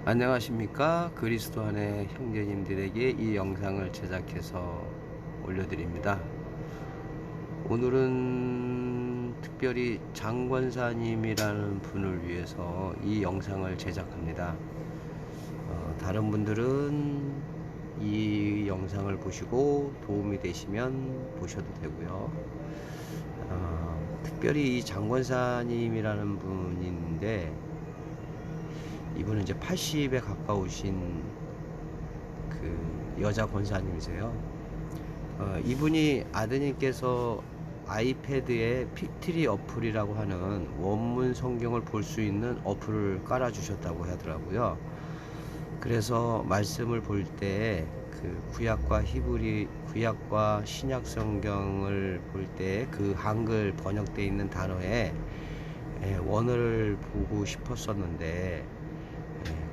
안녕하십니까. 그리스도 안의 형제님들에게 이 영상을 제작해서 올려드립니다. 오늘은 특별히 장권사님이라는 분을 위해서 이 영상을 제작합니다. 다른 분들은 이 영상을 보시고 도움이 되시면 보셔도 되고요. 특별히 이 장권사님이라는 분인데, 이분은 이제 80에 가까우신 그 여자 권사님이세요. 이분이 아드님께서 아이패드에 픽트리 어플이라고 하는 원문 성경을 볼 수 있는 어플을 깔아 주셨다고 하더라고요. 그래서 말씀을 볼 때 그 구약과 신약 성경을 볼 때 그 한글 번역되어 있는 단어에 원어를 보고 싶었었는데,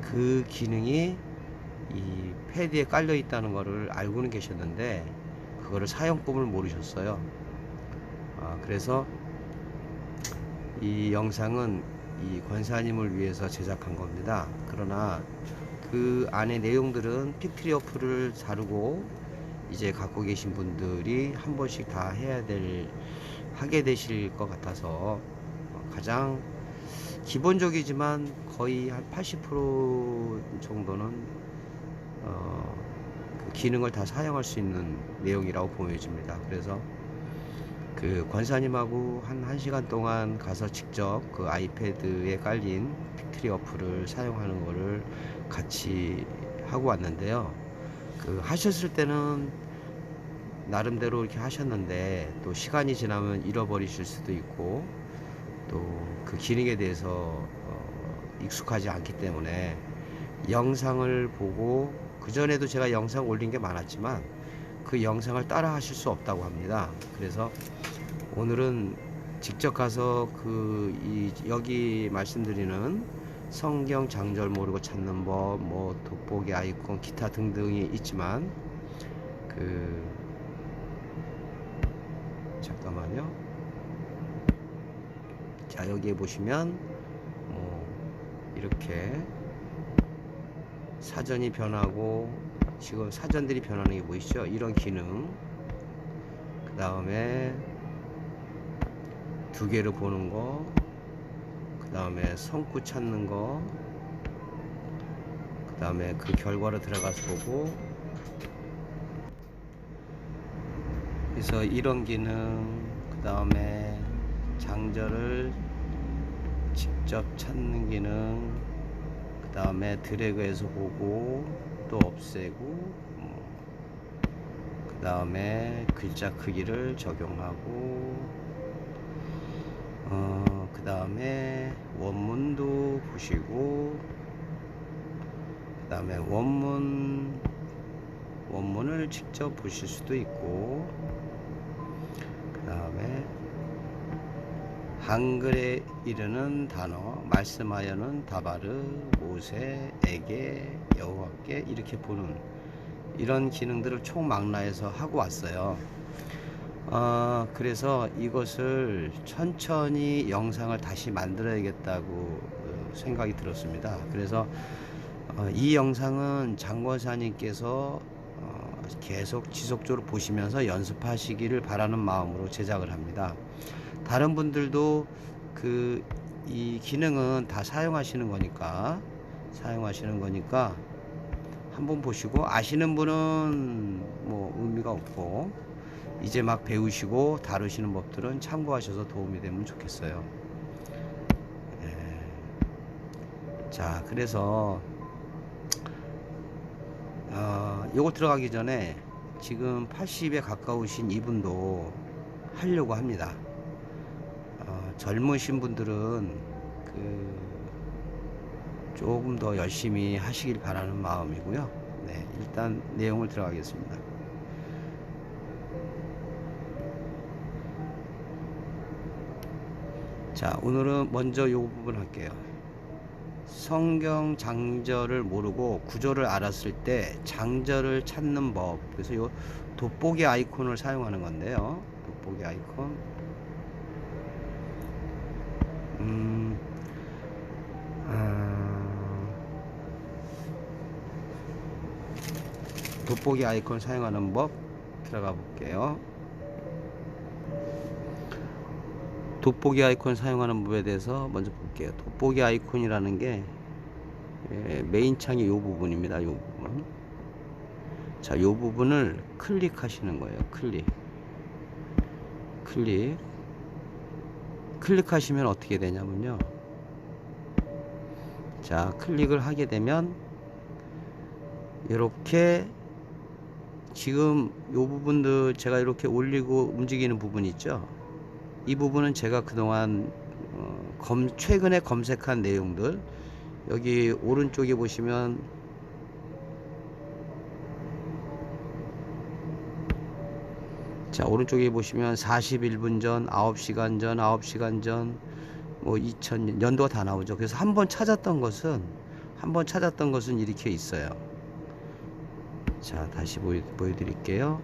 그 기능이 이 패드에 깔려 있다는 것을 알고는 계셨는데 그거를 사용법을 모르셨어요. 그래서 이 영상은 이 권사님을 위해서 제작한 겁니다. 그러나 그 안에 내용들은 픽트리 어플을 다루고 이제 갖고 계신 분들이 한 번씩 다 하게 되실 것 같아서 가장 기본적이지만 거의 한 80% 정도는 그 기능을 다 사용할 수 있는 내용이라고 보여집니다. 그래서 그 권사님하고 한 1시간 동안 가서 직접 그 아이패드에 깔린 픽트리 어플을 사용하는 거를 같이 하고 왔는데요. 그 하셨을 때는 나름대로 이렇게 하셨는데, 또 시간이 지나면 잃어버리실 수도 있고, 또 그 기능에 대해서 익숙하지 않기 때문에 영상을 보고, 그전에도 제가 영상 올린 게 많았지만 그 영상을 따라 하실 수 없다고 합니다. 그래서 오늘은 직접 가서 여기 말씀드리는 성경 장절 모르고 찾는 법, 뭐 돋보기 아이콘, 기타 등등이 있지만, 잠깐만요. 자, 여기에 보시면 이렇게 사전이 변하고, 지금 사전들이 변하는 게 보이시죠? 이런 기능. 그 다음에 두 개를 보는 거, 그 다음에 성구 찾는 거, 그 다음에 그 결과로 들어가서 보고, 그래서 이런 기능, 그 다음에 장절을 직접 찾는 기능, 그 다음에 드래그해서 보고 또 없애고, 그 다음에 글자 크기를 적용하고, 그 다음에 원문도 보시고, 그 다음에 원문을 직접 보실 수도 있고, 그 다음에 한글에 이르는 단어, 말씀하여는 다바르, 모세, 에게, 여호와께, 이렇게 보는 이런 기능들을 총망라해서 하고 왔어요. 그래서 이것을 천천히 영상을 다시 만들어야겠다고 생각이 들었습니다. 그래서 이 영상은 장권사님께서 계속 지속적으로 보시면서 연습하시기를 바라는 마음으로 제작을 합니다. 다른 분들도 이 기능은 다 사용하시는 거니까 한번 보시고, 아시는 분은 뭐 의미가 없고, 이제 막 배우시고 다루시는 법들은 참고하셔서 도움이 되면 좋겠어요. 자, 그래서 요거 들어가기 전에 지금 80에 가까우신 이분도 하려고 합니다. 젊으신 분들은 조금 더 열심히 하시길 바라는 마음이고요. 네, 일단 내용을 들어가겠습니다. 자, 오늘은 먼저 요 부분 할게요. 성경 장절을 모르고 구절을 알았을 때 장절을 찾는 법. 그래서 요 돋보기 아이콘을 사용하는 건데요. 돋보기 아이콘. 돋보기 아이콘 사용하는 법 들어가 볼게요. 돋보기 아이콘 사용하는 법에 대해서 먼저 볼게요. 돋보기 아이콘이라는 게 메인 창의 이 부분입니다. 이 부분. 자, 이 부분을 클릭하시는 거예요. 클릭하시면 어떻게 되냐면요. 자, 클릭을 하게 되면 이렇게 지금 이 부분도 제가 이렇게 올리고 움직이는 부분 있죠. 이 부분은 제가 그동안 최근에 검색한 내용들, 여기 오른쪽에 보시면 자, 오른쪽에 보시면 41분 전, 9시간 전, 9시간 전, 뭐 2000년 연도가 다 나오죠. 그래서 한번 찾았던 것은 이렇게 있어요. 자, 다시 보여드릴게요.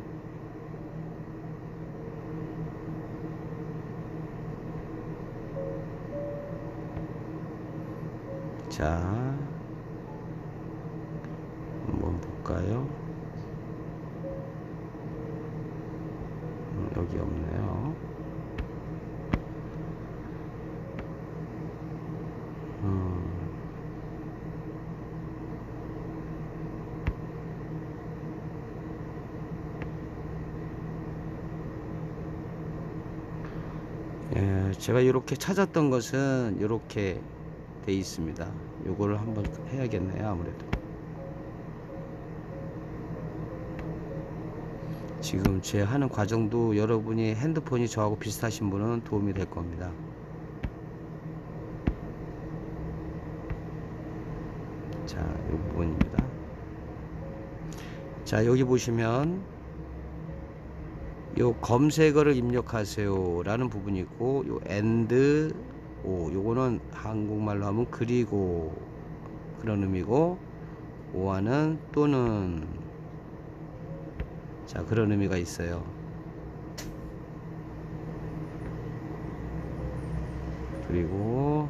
자, 한번 볼까요? 여기 없네요. 예, 제가 이렇게 찾았던 것은 이렇게 돼 있습니다. 요거를 한번 해야겠네요. 아무래도 지금 제 하는 과정도 여러분이 핸드폰이 저하고 비슷하신 분은 도움이 될 겁니다. 자, 이 부분입니다. 자, 여기 보시면 요 검색어를 입력하세요 라는 부분이 있고, 요 and 오, 요거는 한국말로 하면 그리고 그런 의미고, 오와는 또는, 자, 그런 의미가 있어요. 그리고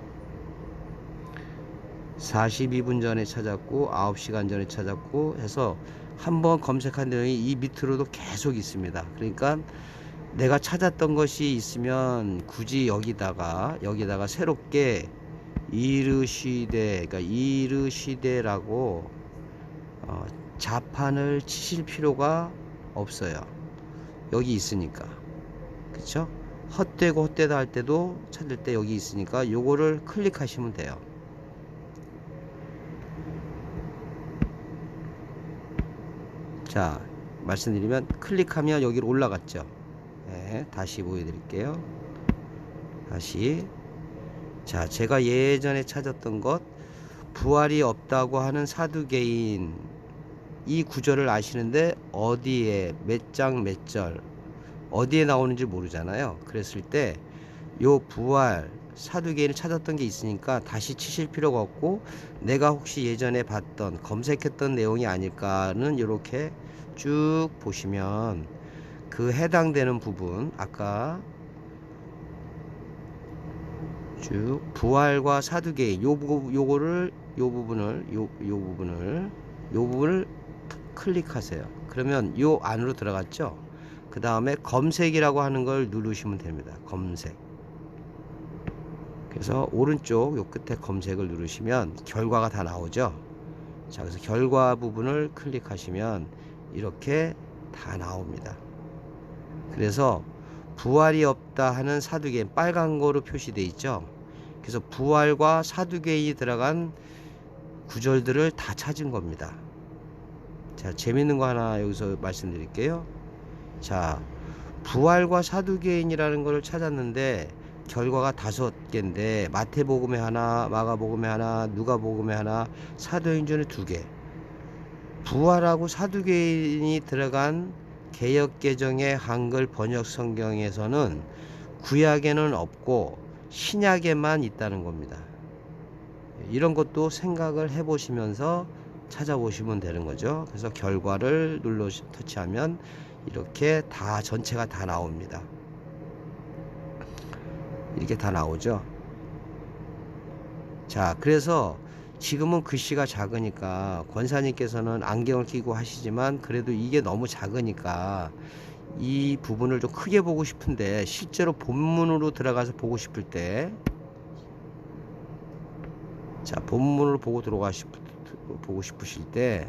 42분 전에 찾았고 9시간 전에 찾았고 해서 한번 검색한 내용이 이 밑으로도 계속 있습니다. 그러니까 내가 찾았던 것이 있으면 굳이 여기다가 새롭게 그러니까 이르시대라고 자판을 치실 필요가 없어요. 여기 있으니까. 그쵸? 헛되다 할 때도 찾을 때 여기 있으니까 요거를 클릭하시면 돼요. 자, 말씀드리면 클릭하면 여기로 올라갔죠. 네, 다시 보여드릴게요. 다시. 자, 제가 예전에 찾았던 것, 부활이 없다고 하는 사두개인, 이 구절을 아시는데 어디에 몇 장 몇 절 어디에 나오는지 모르잖아요. 그랬을 때 요 부활 사두개인을 찾았던 게 있으니까 다시 치실 필요가 없고, 내가 혹시 예전에 봤던 검색했던 내용이 아닐까는 이렇게 쭉 보시면 그 해당되는 부분, 아까 쭉 부활과 사두개인 요 부분을 클릭하세요. 그러면 요 안으로 들어갔죠. 그 다음에 검색이라고 하는 걸 누르시면 됩니다. 검색. 그래서 오른쪽 요 끝에 검색을 누르시면 결과가 다 나오죠. 자, 그래서 결과 부분을 클릭하시면 이렇게 다 나옵니다. 그래서 부활이 없다 하는 사두개인 빨간 거로 표시되어 있죠. 그래서 부활과 사두개인이 들어간 구절들을 다 찾은 겁니다. 자, 재밌는 거 하나 여기서 말씀드릴게요. 자, 부활과 사두개인이라는 걸 찾았는데 결과가 5개인데 마태복음에 하나, 마가복음에 하나, 누가복음에 하나, 사도행전에 2개. 부활하고 사두개인이 들어간 개역개정의 한글 번역 성경에서는 구약에는 없고 신약에만 있다는 겁니다. 이런 것도 생각을 해 보시면서 찾아보시면 되는 거죠. 그래서 결과를 터치하면 이렇게 다 전체가 다 나옵니다. 이렇게 다 나오죠. 자, 그래서 지금은 글씨가 작으니까 권사님께서는 안경을 끼고 하시지만 그래도 이게 너무 작으니까 이 부분을 좀 크게 보고 싶은데, 실제로 본문으로 들어가서 보고 싶을 때, 자, 본문을 보고 보고 싶으실 때,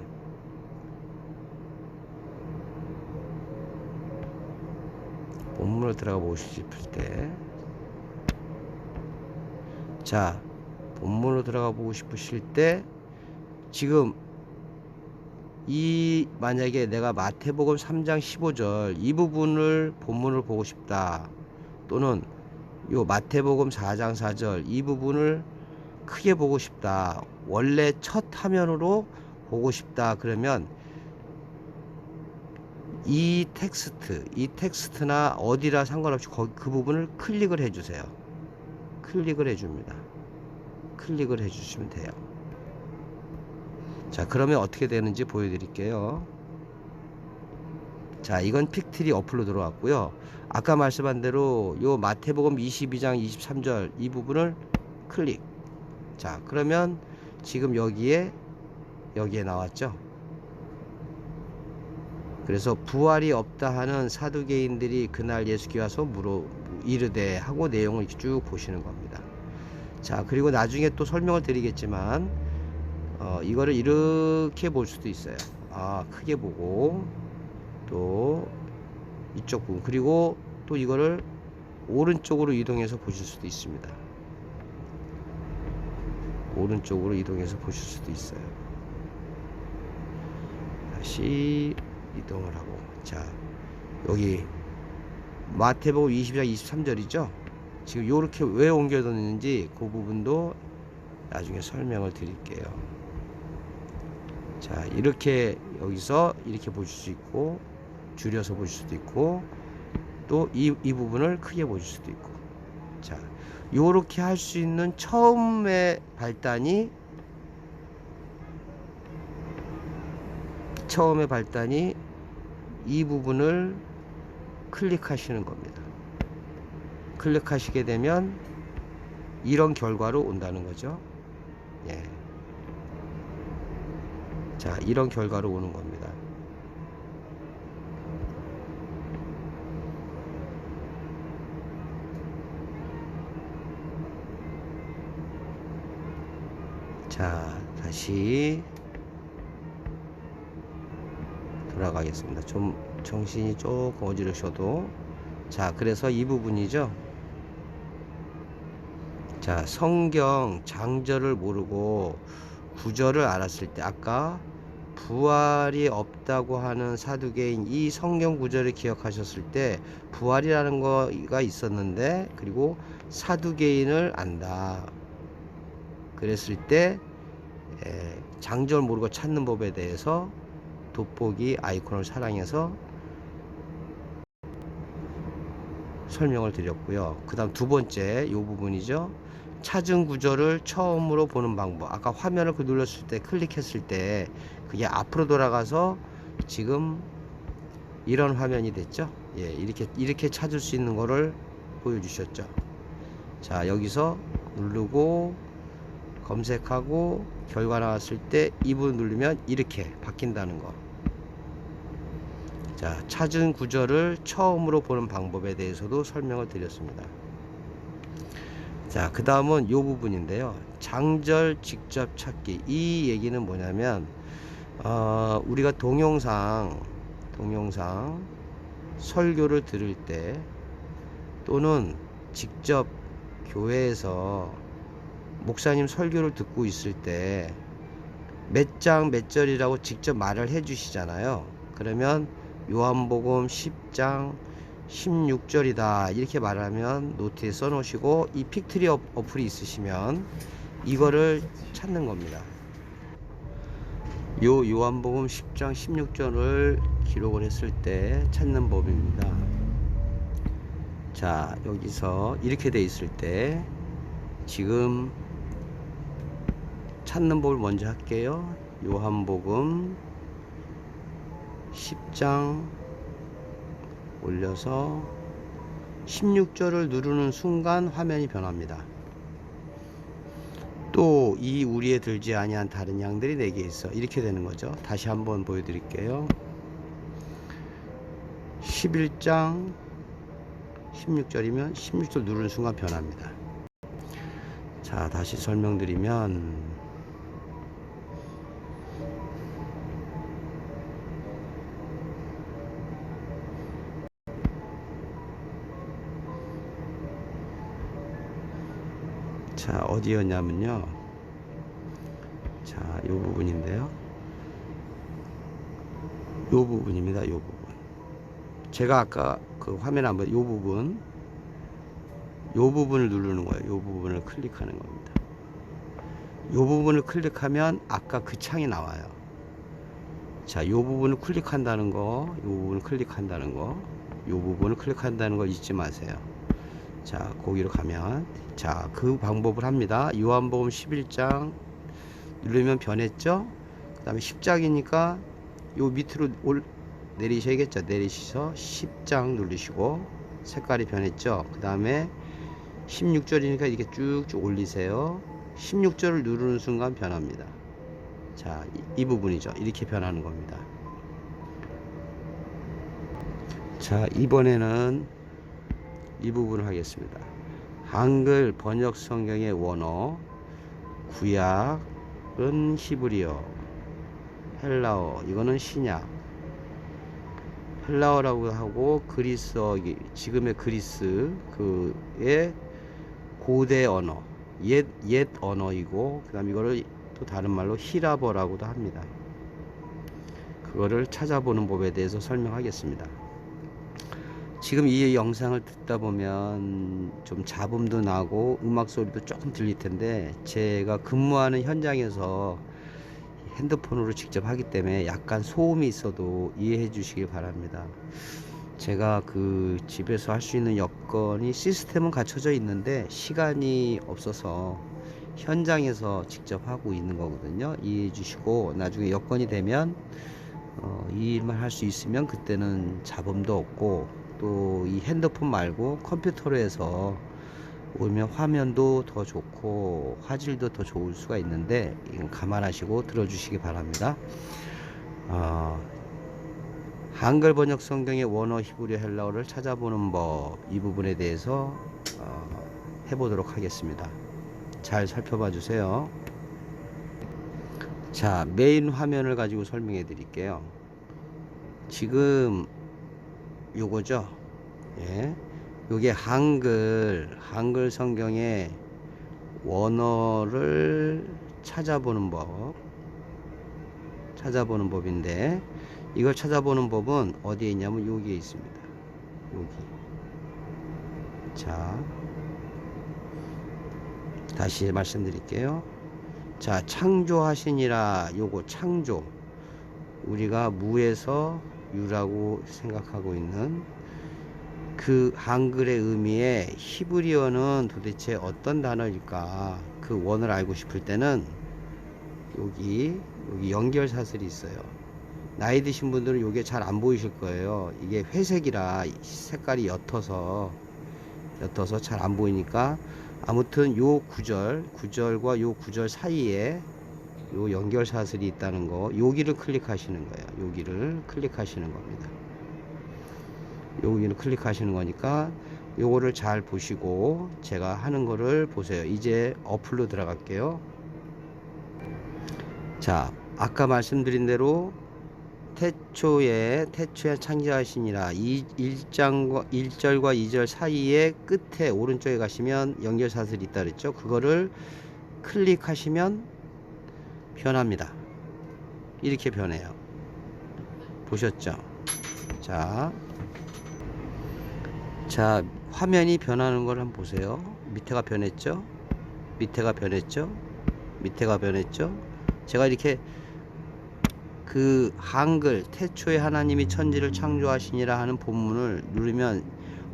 본문을 들어가 보고 싶을 때, 자, 본문으로 들어가 보고 싶으실 때, 지금 이 만약에 내가 마태복음 3장 15절 이 부분을 본문을 보고 싶다, 또는 요 마태복음 4장 4절 이 부분을 크게 보고 싶다, 원래 첫 화면으로 보고 싶다, 그러면 이 텍스트나 어디라 상관없이 그 부분을 클릭을 해주세요. 클릭을 해줍니다. 클릭을 해주시면 돼요. 자, 그러면 어떻게 되는지 보여드릴게요. 자, 이건 픽트리 어플로 들어왔고요. 아까 말씀한 대로 요 마태복음 22장 23절 이 부분을 클릭. 자, 그러면 지금 여기에 나왔죠. 그래서 부활이 없다 하는 사두개인들이 그날 예수께 와서 이르되 하고 내용을 이렇게 쭉 보시는 겁니다. 자, 그리고 나중에 또 설명을 드리겠지만 이거를 이렇게 볼 수도 있어요. 크게 보고, 또 이쪽 부분, 그리고 또 이거를 오른쪽으로 이동해서 보실 수도 있습니다. 오른쪽으로 이동해서 보실 수도 있어요. 다시 이동을 하고, 자, 여기 마태복음 20장 23절이죠. 지금 요렇게 왜 옮겨뒀는지 그 부분도 나중에 설명을 드릴게요. 자, 이렇게 여기서 이렇게 보실 수 있고, 줄여서 보실 수도 있고, 또 이 부분을 크게 보실 수도 있고. 자, 요렇게 할 수 있는 처음의 발단이 이 부분을 클릭하시는 겁니다. 클릭하시게 되면 이런 결과로 온다는 거죠. 예. 자, 이런 결과로 오는 겁니다. 자, 다시 돌아가겠습니다. 좀 정신이 조금 어지러셔도. 자, 그래서 이 부분이죠. 자, 성경 장절을 모르고 구절을 알았을 때, 아까 부활이 없다고 하는 사두개인 이 성경 구절을 기억하셨을 때 부활이라는 거가 있었는데, 그리고 사두개인을 안다 그랬을 때 장절 모르고 찾는 법에 대해서 돋보기 아이콘을 사랑해서 설명을 드렸고요. 그 다음 두 번째 요 부분이죠. 찾은 구절을 처음으로 보는 방법. 아까 화면을 눌렀을 때, 클릭했을 때 그게 앞으로 돌아가서 지금 이런 화면이 됐죠. 예, 이렇게 찾을 수 있는 거를 보여주셨죠. 자, 여기서 누르고 검색하고 결과 나왔을 때 이 부분 누르면 이렇게 바뀐다는 거. 자, 찾은 구절을 처음으로 보는 방법에 대해서도 설명을 드렸습니다. 자, 그 다음은 요 부분인데요. 장절 직접 찾기. 이 얘기는 뭐냐면 우리가 동영상 설교를 들을 때, 또는 직접 교회에서 목사님 설교를 듣고 있을 때 몇 장 몇 절이라고 직접 말을 해 주시잖아요. 그러면 요한복음 10장 16절이다 이렇게 말하면 노트에 써 놓으시고, 이 픽트리 어플이 있으시면 이거를 찾는 겁니다. 요한복음 10장 16절을 기록을 했을 때 찾는 법입니다. 자, 여기서 이렇게 돼 있을 때 지금 찾는 법을 먼저 할게요. 요한복음 10장 올려서 16절을 누르는 순간 화면이 변합니다. 또 이 우리에 들지 아니한 다른 양들이 4개 있어. 이렇게 되는 거죠. 다시 한번 보여드릴게요. 11장 16절이면 16절 누르는 순간 변합니다. 자, 다시 설명드리면 자, 어디였냐면요. 자, 요 부분인데요. 요 부분입니다. 요 부분. 제가 아까 그 화면에 한번 요 부분을 누르는 거예요. 요 부분을 클릭하는 겁니다. 요 부분을 클릭하면 아까 그 창이 나와요. 자, 요 부분을 클릭한다는 거, 요 부분을 클릭한다는 거, 요 부분을 클릭한다는 거 잊지 마세요. 자, 거기로 가면, 자, 그 방법을 합니다. 요한복음 11장 누르면 변했죠? 그 다음에 10장이니까 요 밑으로 내리셔야겠죠? 내리셔서 10장 누르시고, 색깔이 변했죠? 그 다음에 16절이니까 이렇게 쭉쭉 올리세요. 16절을 누르는 순간 변합니다. 자, 이 부분이죠. 이렇게 변하는 겁니다. 자, 이번에는 이 부분을 하겠습니다. 한글 번역 성경의 원어, 구약은 히브리어, 헬라어, 이거는 신약. 헬라어라고 하고 그리스어, 지금의 그리스 그의 고대 언어, 옛 언어이고, 그 다음 이거를 또 다른 말로 히라버라고도 합니다. 그거를 찾아보는 법에 대해서 설명하겠습니다. 지금 이 영상을 듣다 보면 좀 잡음도 나고 음악 소리도 조금 들릴 텐데, 제가 근무하는 현장에서 핸드폰으로 직접 하기 때문에 약간 소음이 있어도 이해해 주시길 바랍니다. 제가 그 집에서 할 수 있는 여건이 시스템은 갖춰져 있는데 시간이 없어서 현장에서 직접 하고 있는 거거든요. 이해해 주시고, 나중에 여건이 되면 이 일만 할 수 있으면 그때는 잡음도 없고, 또 이 핸드폰 말고 컴퓨터로 해서 오면 화면도 더 좋고 화질도 더 좋을 수가 있는데, 이건 감안하시고 들어주시기 바랍니다. 한글 번역 성경의 원어, 히브리, 헬라어를 찾아보는 법, 이 부분에 대해서 해보도록 하겠습니다. 잘 살펴봐 주세요. 자, 메인 화면을 가지고 설명해 드릴게요. 지금 요거죠. 예. 요게 한글 성경의 원어를 찾아보는 법인데, 이걸 찾아보는 법은 어디에 있냐면 여기에 있습니다. 여기. 자, 다시 말씀드릴게요. 자, 창조하시니라, 요거 창조, 우리가 무에서 유라고 생각하고 있는 그 한글의 의미의 히브리어는 도대체 어떤 단어일까? 그 원을 알고 싶을 때는 여기 연결 사슬이 있어요. 나이 드신 분들은 이게 잘 안 보이실 거예요. 이게 회색이라 색깔이 옅어서 잘 안 보이니까, 아무튼 요 구절과 요 구절 사이에 요 연결 사슬이 있다는 거, 여기를 클릭하시는 거예요. 여기를 클릭하시는 겁니다. 여기를 클릭하시는 거니까 요거를 잘 보시고 제가 하는 거를 보세요. 이제 어플로 들어갈게요. 자, 아까 말씀드린 대로 태초에 창조하시니라, 1절과 2절 사이에 끝에 오른쪽에 가시면 연결 사슬이 있다 그랬죠. 그거를 클릭하시면 변합니다. 이렇게 변해요. 보셨죠? 자, 화면이 변하는 걸 한번 보세요. 밑에가 변했죠? 밑에가 변했죠? 제가 이렇게 그 한글 태초에 하나님이 천지를 창조하시니라 하는 본문을 누르면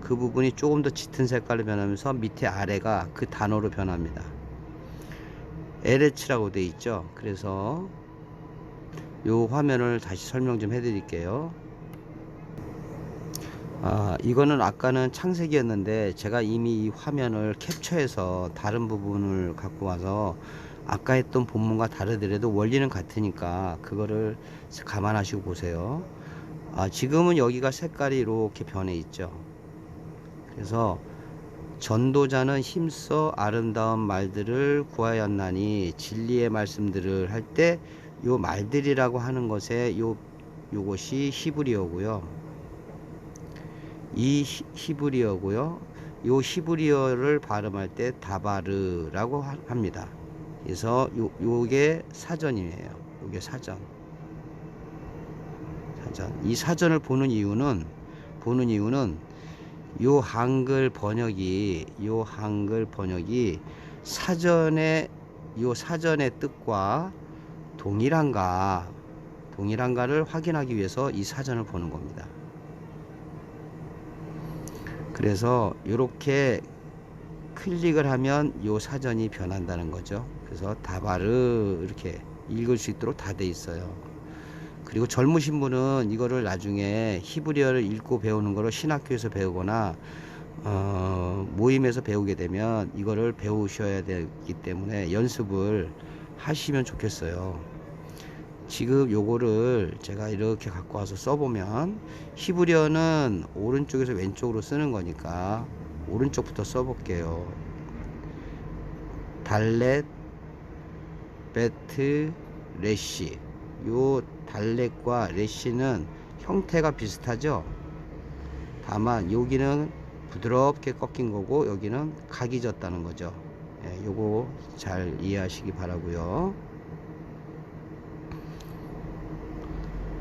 그 부분이 조금 더 짙은 색깔로 변하면서 밑에 아래가 그 단어로 변합니다. LH라고 되어 있죠. 그래서 요 화면을 다시 설명 좀 해드릴게요. 이거는 아까는 창색이었는데 제가 이미 이 화면을 캡처해서 다른 부분을 갖고 와서 아까 했던 본문과 다르더라도 원리는 같으니까 그거를 감안하시고 보세요. 지금은 여기가 색깔이 이렇게 변해 있죠. 그래서 전도자는 힘써 아름다운 말들을 구하였나니 진리의 말씀들을 할 때 요 말들이라고 하는 것에 요것이 히브리어고요. 이 히브리어고요. 요 히브리어를 발음할 때 다바르라고 합니다. 그래서 요게 사전이에요. 요게 사전. 이 사전을 보는 이유는 요 한글 번역이 사전의 뜻과 동일한가를 확인하기 위해서 이 사전을 보는 겁니다. 그래서 이렇게 클릭을 하면 요 사전이 변한다는 거죠. 그래서 다바르 이렇게 읽을 수 있도록 다 돼 있어요. 그리고 젊으신 분은 이거를 나중에 히브리어를 읽고 배우는 거를 신학교에서 배우거나 모임에서 배우게 되면 이거를 배우셔야 되기 때문에 연습을 하시면 좋겠어요. 지금 요거를 제가 이렇게 갖고 와서 써보면 히브리어는 오른쪽에서 왼쪽으로 쓰는 거니까 오른쪽부터 써볼게요. 달렛, 베트, 레시. 요 달렛과 레시는 형태가 비슷하죠. 다만 여기는 부드럽게 꺾인 거고 여기는 각이 졌다는 거죠. 요거 잘 이해하시기 바라고요.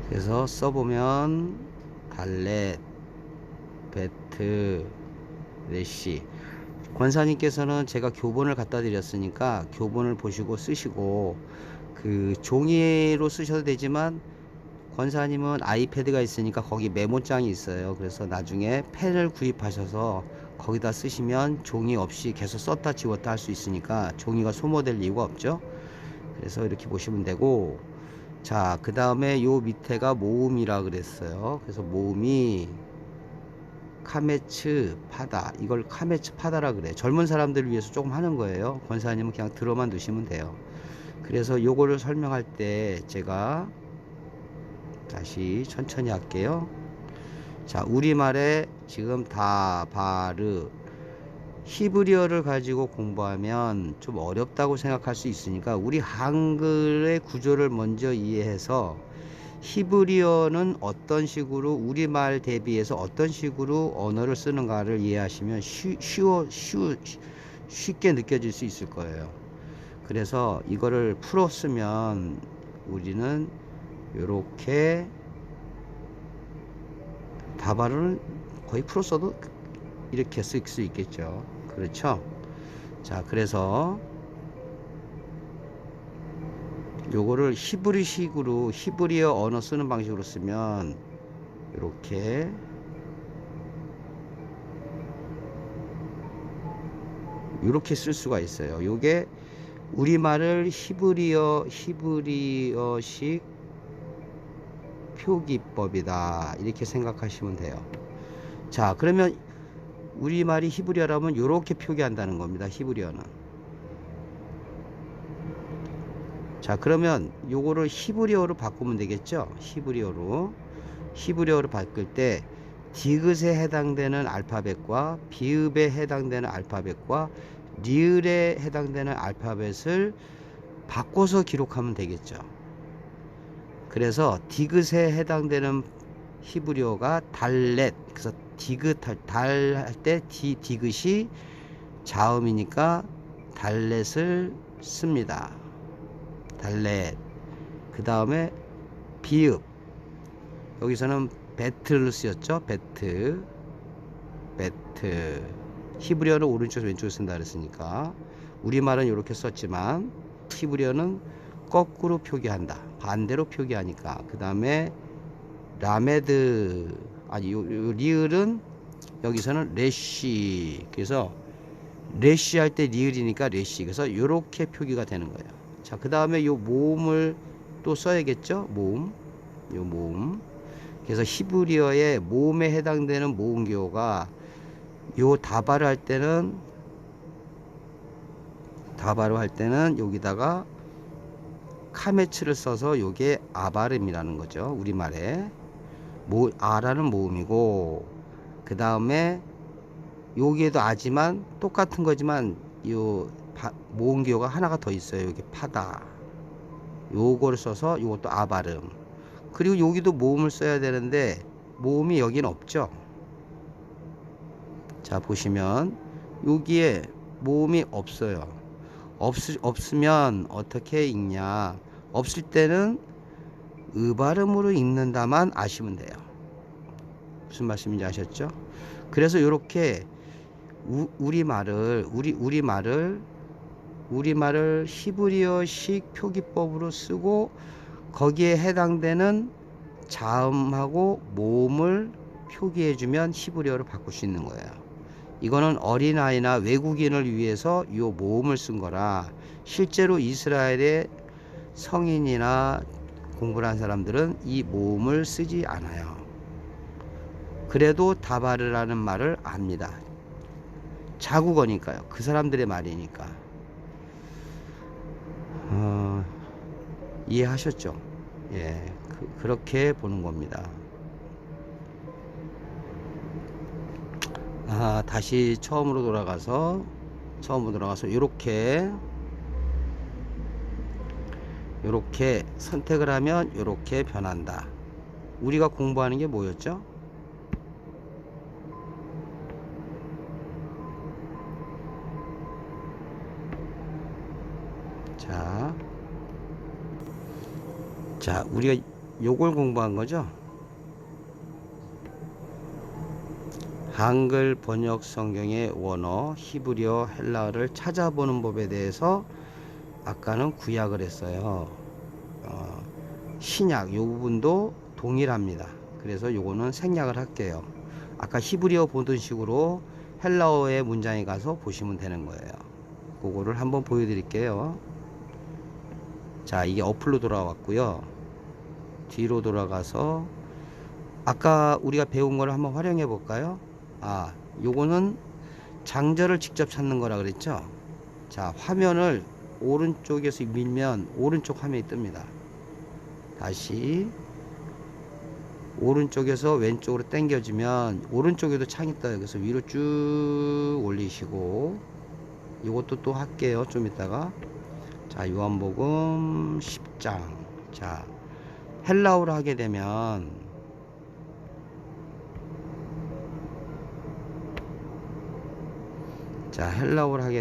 그래서 써보면 달렛, 베트, 레시. 권사님께서는 제가 교본을 갖다 드렸으니까 교본을 보시고 쓰시고 그 종이로 쓰셔도 되지만 권사님은 아이패드가 있으니까 거기 메모장이 있어요. 그래서 나중에 펜을 구입하셔서 거기다 쓰시면 종이 없이 계속 썼다 지웠다 할 수 있으니까 종이가 소모될 이유가 없죠. 그래서 이렇게 보시면 되고, 자, 그 다음에 요 밑에가 모음이라 그랬어요. 그래서 모음이 카메츠 파다, 이걸 카메츠 파다라 그래. 젊은 사람들을 위해서 조금 하는 거예요. 권사님은 그냥 들어만 두시면 돼요. 그래서 요거를 설명할 때 제가 다시 천천히 할게요. 자, 우리말에 지금 다바르, 히브리어를 가지고 공부하면 좀 어렵다고 생각할 수 있으니까 우리 한글의 구조를 먼저 이해해서 히브리어는 어떤 식으로 우리말 대비해서 어떤 식으로 언어를 쓰는가를 이해하시면 쉽게 느껴질 수 있을 거예요. 그래서 이거를 풀어 쓰면 우리는 요렇게 다바르는 거의 풀어 써도 이렇게 쓸 수 있겠죠. 그렇죠? 자, 그래서 요거를 히브리식으로 히브리어 언어 쓰는 방식으로 쓰면 이렇게 쓸 수가 있어요. 요게 우리말을 히브리어식 표기법이다 이렇게 생각하시면 돼요. 자, 그러면 우리말이 히브리어라면 이렇게 표기한다는 겁니다. 히브리어는. 자, 그러면 요거를 히브리어로 바꾸면 되겠죠. 히브리어로 바꿀 때 디귿에 해당되는 알파벳과 비읍에 해당되는 알파벳과 리을에 해당되는 알파벳을 바꿔서 기록하면 되겠죠. 그래서 디귿에 해당되는 히브리어가 달렛. 그래서 디귿 달 할 때 디귿이 자음이니까 달렛을 씁니다. 달렛. 그 다음에 비읍. 여기서는 베트를 쓰였죠. 베트. 히브리어는 오른쪽에서 왼쪽에 쓴다 그랬으니까 우리말은 이렇게 썼지만 히브리어는 거꾸로 표기한다. 반대로 표기하니까. 그 다음에 라메드, 아니 요 리을은 여기서는 레시. 그래서 레시 할 때 리을이니까 레시. 그래서 이렇게 표기가 되는 거예요. 자, 그 다음에 요 모음을 또 써야겠죠. 모음. 요 모음. 그래서 히브리어의 모음에 해당되는 모음 기호가 요 다바를 할 때는 다바로 할 때는 여기다가 카메츠를 써서 요게 아바름이라는 거죠. 우리말에 아라는 모음이고, 그 다음에 여기에도 아지만 똑같은 거지만 요 모음 기호가 하나가 더 있어요. 여기 파다, 요거를 써서 요것도 아바름. 그리고 여기도 모음을 써야 되는데 모음이 여기는 없죠. 자, 보시면 여기에 모음이 없어요. 없으면 어떻게 읽냐, 없을 때는 발음으로 읽는다만 아시면 돼요. 무슨 말씀인지 아셨죠? 그래서 이렇게 우리말을 히브리어식 표기법으로 쓰고 거기에 해당되는 자음하고 모음을 표기해주면 히브리어로 바꿀 수 있는 거예요. 이거는 어린아이나 외국인을 위해서 이 모음을 쓴 거라, 실제로 이스라엘의 성인이나 공부를 한 사람들은 이 모음을 쓰지 않아요. 그래도 다바르라는 말을 압니다. 자국어니까요. 그 사람들의 말이니까. 이해하셨죠? 예, 그렇게 보는 겁니다. 다시 처음으로 돌아가서 요렇게 선택을 하면 요렇게 변한다. 우리가 공부하는 게 뭐였죠? 자, 우리가 요걸 공부한 거죠? 한글 번역 성경의 원어, 히브리어, 헬라어를 찾아보는 법에 대해서 아까는 구약을 했어요. 신약 요 부분도 동일합니다. 그래서 요거는 생략을 할게요. 아까 히브리어 보던 식으로 헬라어의 문장에 가서 보시면 되는 거예요. 그거를 한번 보여드릴게요. 자, 이게 어플로 돌아왔고요. 뒤로 돌아가서 아까 우리가 배운 거를 한번 활용해 볼까요? 요거는 장절을 직접 찾는 거라 그랬죠? 자, 화면을 오른쪽에서 밀면 오른쪽 화면이 뜹니다. 다시 오른쪽에서 왼쪽으로 당겨주면 오른쪽에도 창이 떠요. 그래서 위로 쭉 올리시고, 이것도 또 할게요. 좀 이따가. 자, 요한복음 10장. 자, 헬라어로 하게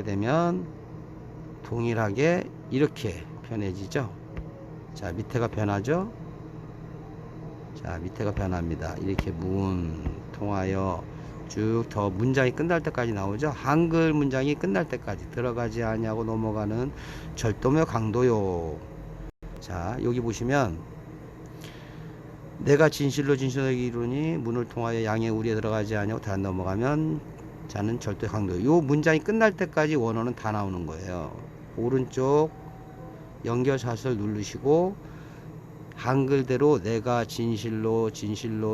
되면 동일하게 이렇게 변해지죠. 자, 밑에가 변하죠. 자, 밑에가 변합니다. 이렇게 문 통하여 쭉 더 문장이 끝날 때까지 나오죠. 한글 문장이 끝날 때까지 들어가지 아니하고 넘어가는 절도며 강도요. 자, 여기 보시면 내가 진실로 이르노니 문을 통하여 양의 우리에 들어가지 아니하고 다 넘어가면 자는 절도 강도. 요 문장이 끝날 때까지 원어는 다 나오는 거예요. 오른쪽 연결샷을 누르시고 한글대로 내가 진실로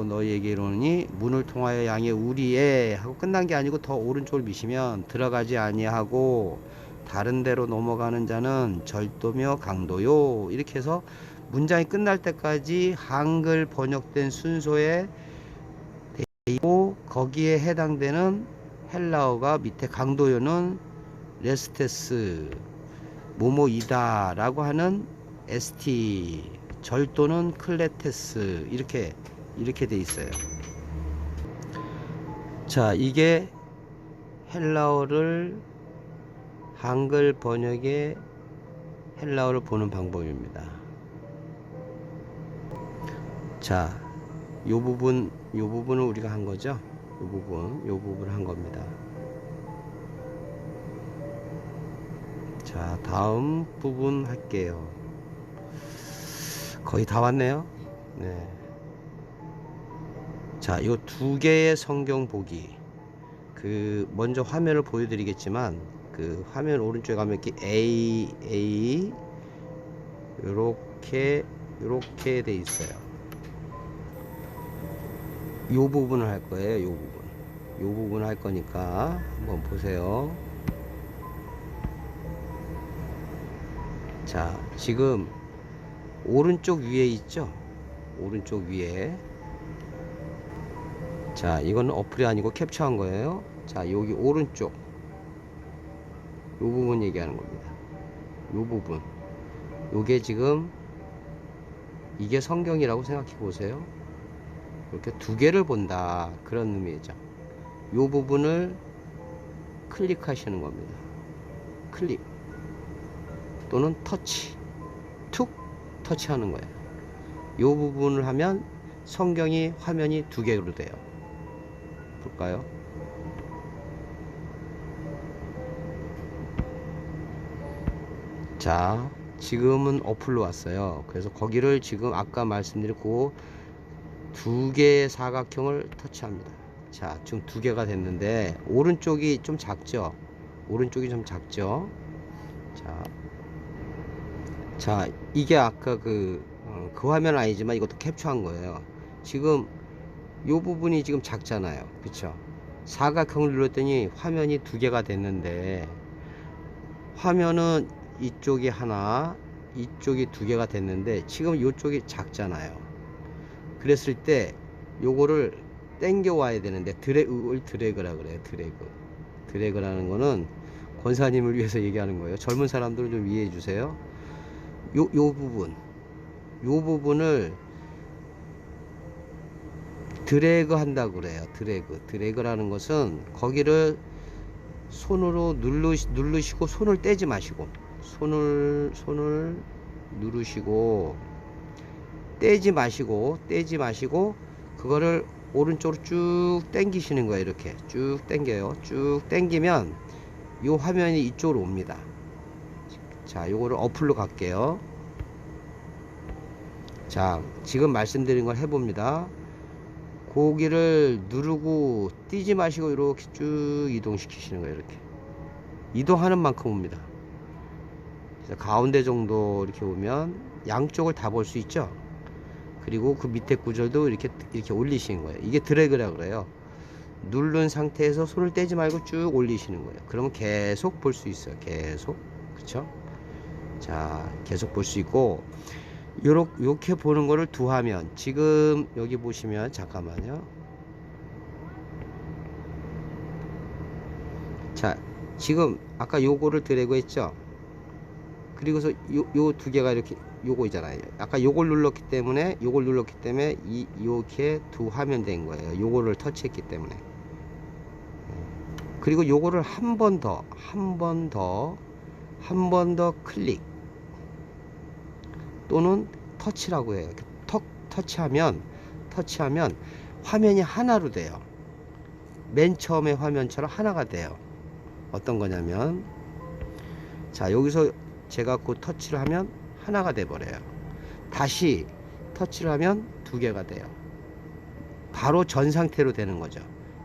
너희에게 이르노니 문을 통하여 양의 우리에 하고 끝난 게 아니고 더 오른쪽을 미시면 들어가지 아니하고 다른 데로 넘어가는 자는 절도며 강도요. 이렇게 해서 문장이 끝날 때까지 한글 번역된 순서에 되고 거기에 해당되는 헬라어가 밑에 강도요는 레스테스 모모이다 라고 하는 ST, 절도는 클레테스, 이렇게 돼 있어요. 자, 이게 헬라어를 한글 번역의 헬라어를 보는 방법입니다. 자, 요 부분을 우리가 한 거죠. 요 부분을 한 겁니다. 자, 다음 부분 할게요. 거의 다 왔네요. 네. 자, 요 두 개의 성경 보기. 먼저 화면을 보여드리겠지만, 화면 오른쪽에 가면 이렇게 A, 요렇게 돼 있어요. 요 부분을 할 거예요. 요 부분을 할 거니까 한번 보세요. 자, 지금 오른쪽 위에 있죠? 오른쪽 위에. 자, 이거는 어플이 아니고 캡처한 거예요. 자, 여기 오른쪽 요 부분 얘기하는 겁니다. 요 부분, 요게 지금 이게 성경이라고 생각해 보세요. 이렇게 두 개를 본다, 그런 의미죠. 요 부분을 클릭하시는 겁니다. 클릭 또는 터치, 툭 터치하는 거예요. 요 부분을 하면 성경이 화면이 두 개로 돼요. 볼까요? 자, 지금은 어플로 왔어요. 그래서 거기를 지금 아까 말씀드린 그 두 개의 사각형을 터치합니다. 자, 지금 두 개가 됐는데 오른쪽이 좀 작죠? 오른쪽이 좀 작죠? 자, 이게 아까 그 화면 아니지만 이것도 캡처한 거예요. 지금 요 부분이 지금 작잖아요. 그쵸? 사각형을 눌렀더니 화면이 두 개가 됐는데, 화면은 이쪽이 하나, 이쪽이 두 개가 됐는데 지금 이쪽이 작잖아요. 그랬을 때 요거를 당겨 와야 되는데, 드래그라 그래요. 드래그라는 거는 권사님을 위해서 얘기하는 거예요. 젊은 사람들은 좀 이해해 주세요. 요 부분을 드래그 한다고 그래요. 드래그라는 것은 거기를 손으로 누르시고 손을 떼지 마시고, 손을 누르시고 떼지 마시고 그거를 오른쪽으로 쭉 당기시는 거예요. 이렇게 쭉 당겨요. 쭉 당기면 이 화면이 이쪽으로 옵니다. 자, 요거를 어플로 갈게요. 자, 지금 말씀드린 걸 해봅니다. 고기를 누르고 띄지 마시고 이렇게 쭉 이동시키시는 거예요. 이렇게 이동하는 만큼 옵니다. 가운데 정도 이렇게 오면 양쪽을 다 볼 수 있죠. 그리고 그 밑에 구절도 이렇게 올리시는 거예요. 이게 드래그라 그래요. 누른 상태에서 손을 떼지 말고 쭉 올리시는 거예요. 그러면 계속 볼 수 있어요. 계속. 그쵸? 자, 계속 볼 수 있고, 요렇게 보는 거를 두 화면, 지금 여기 보시면, 잠깐만요. 자, 지금 아까 요거를 드래그 했죠. 그리고서 요 두 개가 이렇게 요거잖아요. 아까 요걸 눌렀기 때문에 이렇게 두 화면 된 거예요. 요거를 터치했기 때문에. 그리고 요거를 한 번 더 클릭 또는 터치라고 해요. 이렇게 턱 터치하면 화면이 하나로 돼요. 맨 처음에 화면처럼 하나가 돼요. 어떤 거냐면, 자, 여기서 제가 그 터치를 하면 하나가 돼 버려요. 다시 터치를 하면 두 개가 돼요. 바로 전 상태로 되는 거죠.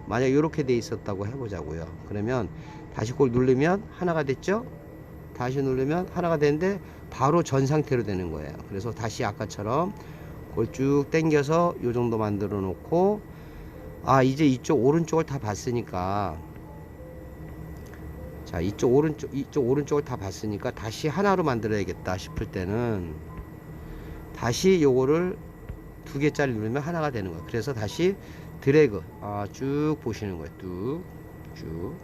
만약 이렇게 돼 있었다고 해보자고요. 그러면 다시 그걸 누르면 하나가 됐죠. 다시 누르면 하나가 되는데 바로 전 상태로 되는 거예요. 그래서 다시 아까처럼 그걸 쭉 당겨서 요 정도 만들어 놓고, 아, 이제 이쪽 오른쪽을 다 봤으니까, 자, 이쪽 오른쪽을 다 봤으니까 다시 하나로 만들어야겠다 싶을 때는 다시 요거를 두 개짜리 누르면 하나가 되는 거예요. 그래서 다시 드래그, 쭉 보시는 거예요. 쭉.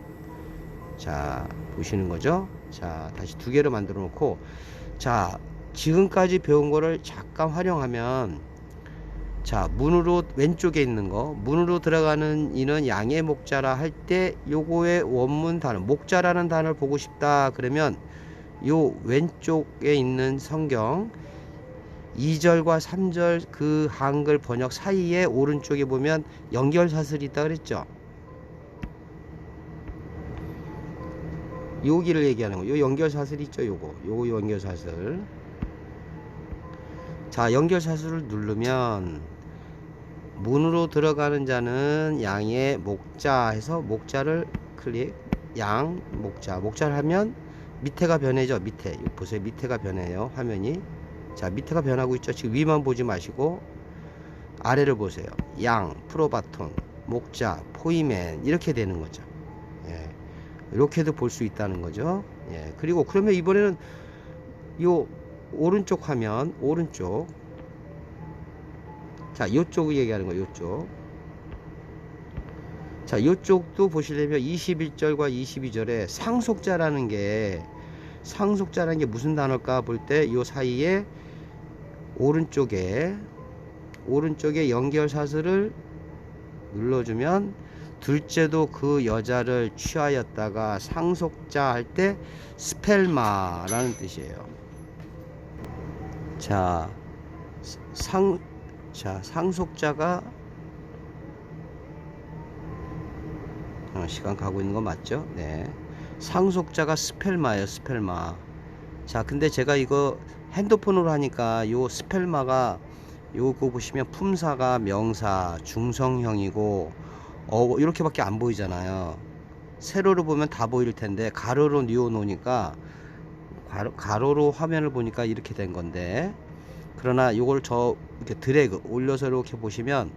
자, 보시는 거죠. 자, 다시 두 개로 만들어 놓고, 자, 지금까지 배운 거를 잠깐 활용하면, 자, 문으로 왼쪽에 있는 거, 문으로 들어가는 이는 양의 목자라 할 때 요거의 원문 단어, 목자라는 단어를 보고 싶다 그러면 요 왼쪽에 있는 성경 2절과 3절 그 한글 번역 사이에 오른쪽에 보면 연결사슬이 있다 그랬죠. 여기를 얘기하는 거예요. 요 연결사슬 있죠. 요거 연결사슬. 자, 연결사슬을 누르면 문으로 들어가는 자는 양의 목자 해서 목자를 클릭, 양 목자를 하면 밑에가 변해죠. 밑에 보세요. 밑에가 변해요. 화면이. 자, 밑에가 변하고 있죠. 지금 위만 보지 마시고 아래를 보세요. 양, 프로바톤, 목자, 포이맨 이렇게 되는 거죠. 예. 이렇게도 볼 수 있다는 거죠. 예. 그리고 그러면 이번에는 요 오른쪽 화면, 오른쪽. 자, 요쪽 얘기하는 거예요, 요쪽. 자, 요쪽도 보시려면 21절과 22절에 상속자라는 게 무슨 단어일까 볼 때 요 사이에 오른쪽에 연결 사슬을 눌러주면 둘째도 그 여자를 취하였다가 상속자 할 때 스펠마라는 뜻이에요. 자, 상속자가 시간 가고 있는 거 맞죠? 네. 상속자가 스펠마예요, 스펠마. 자, 근데 제가 이거 핸드폰으로 하니까 요 스펠마가 요거 보시면 품사가 명사, 중성형이고 이렇게밖에 안 보이잖아요. 세로로 보면 다 보일 텐데 가로로 뉘어 놓으니까 가로로 화면을 보니까 이렇게 된 건데, 그러나 요걸 이렇게 드래그 올려서 이렇게 보시면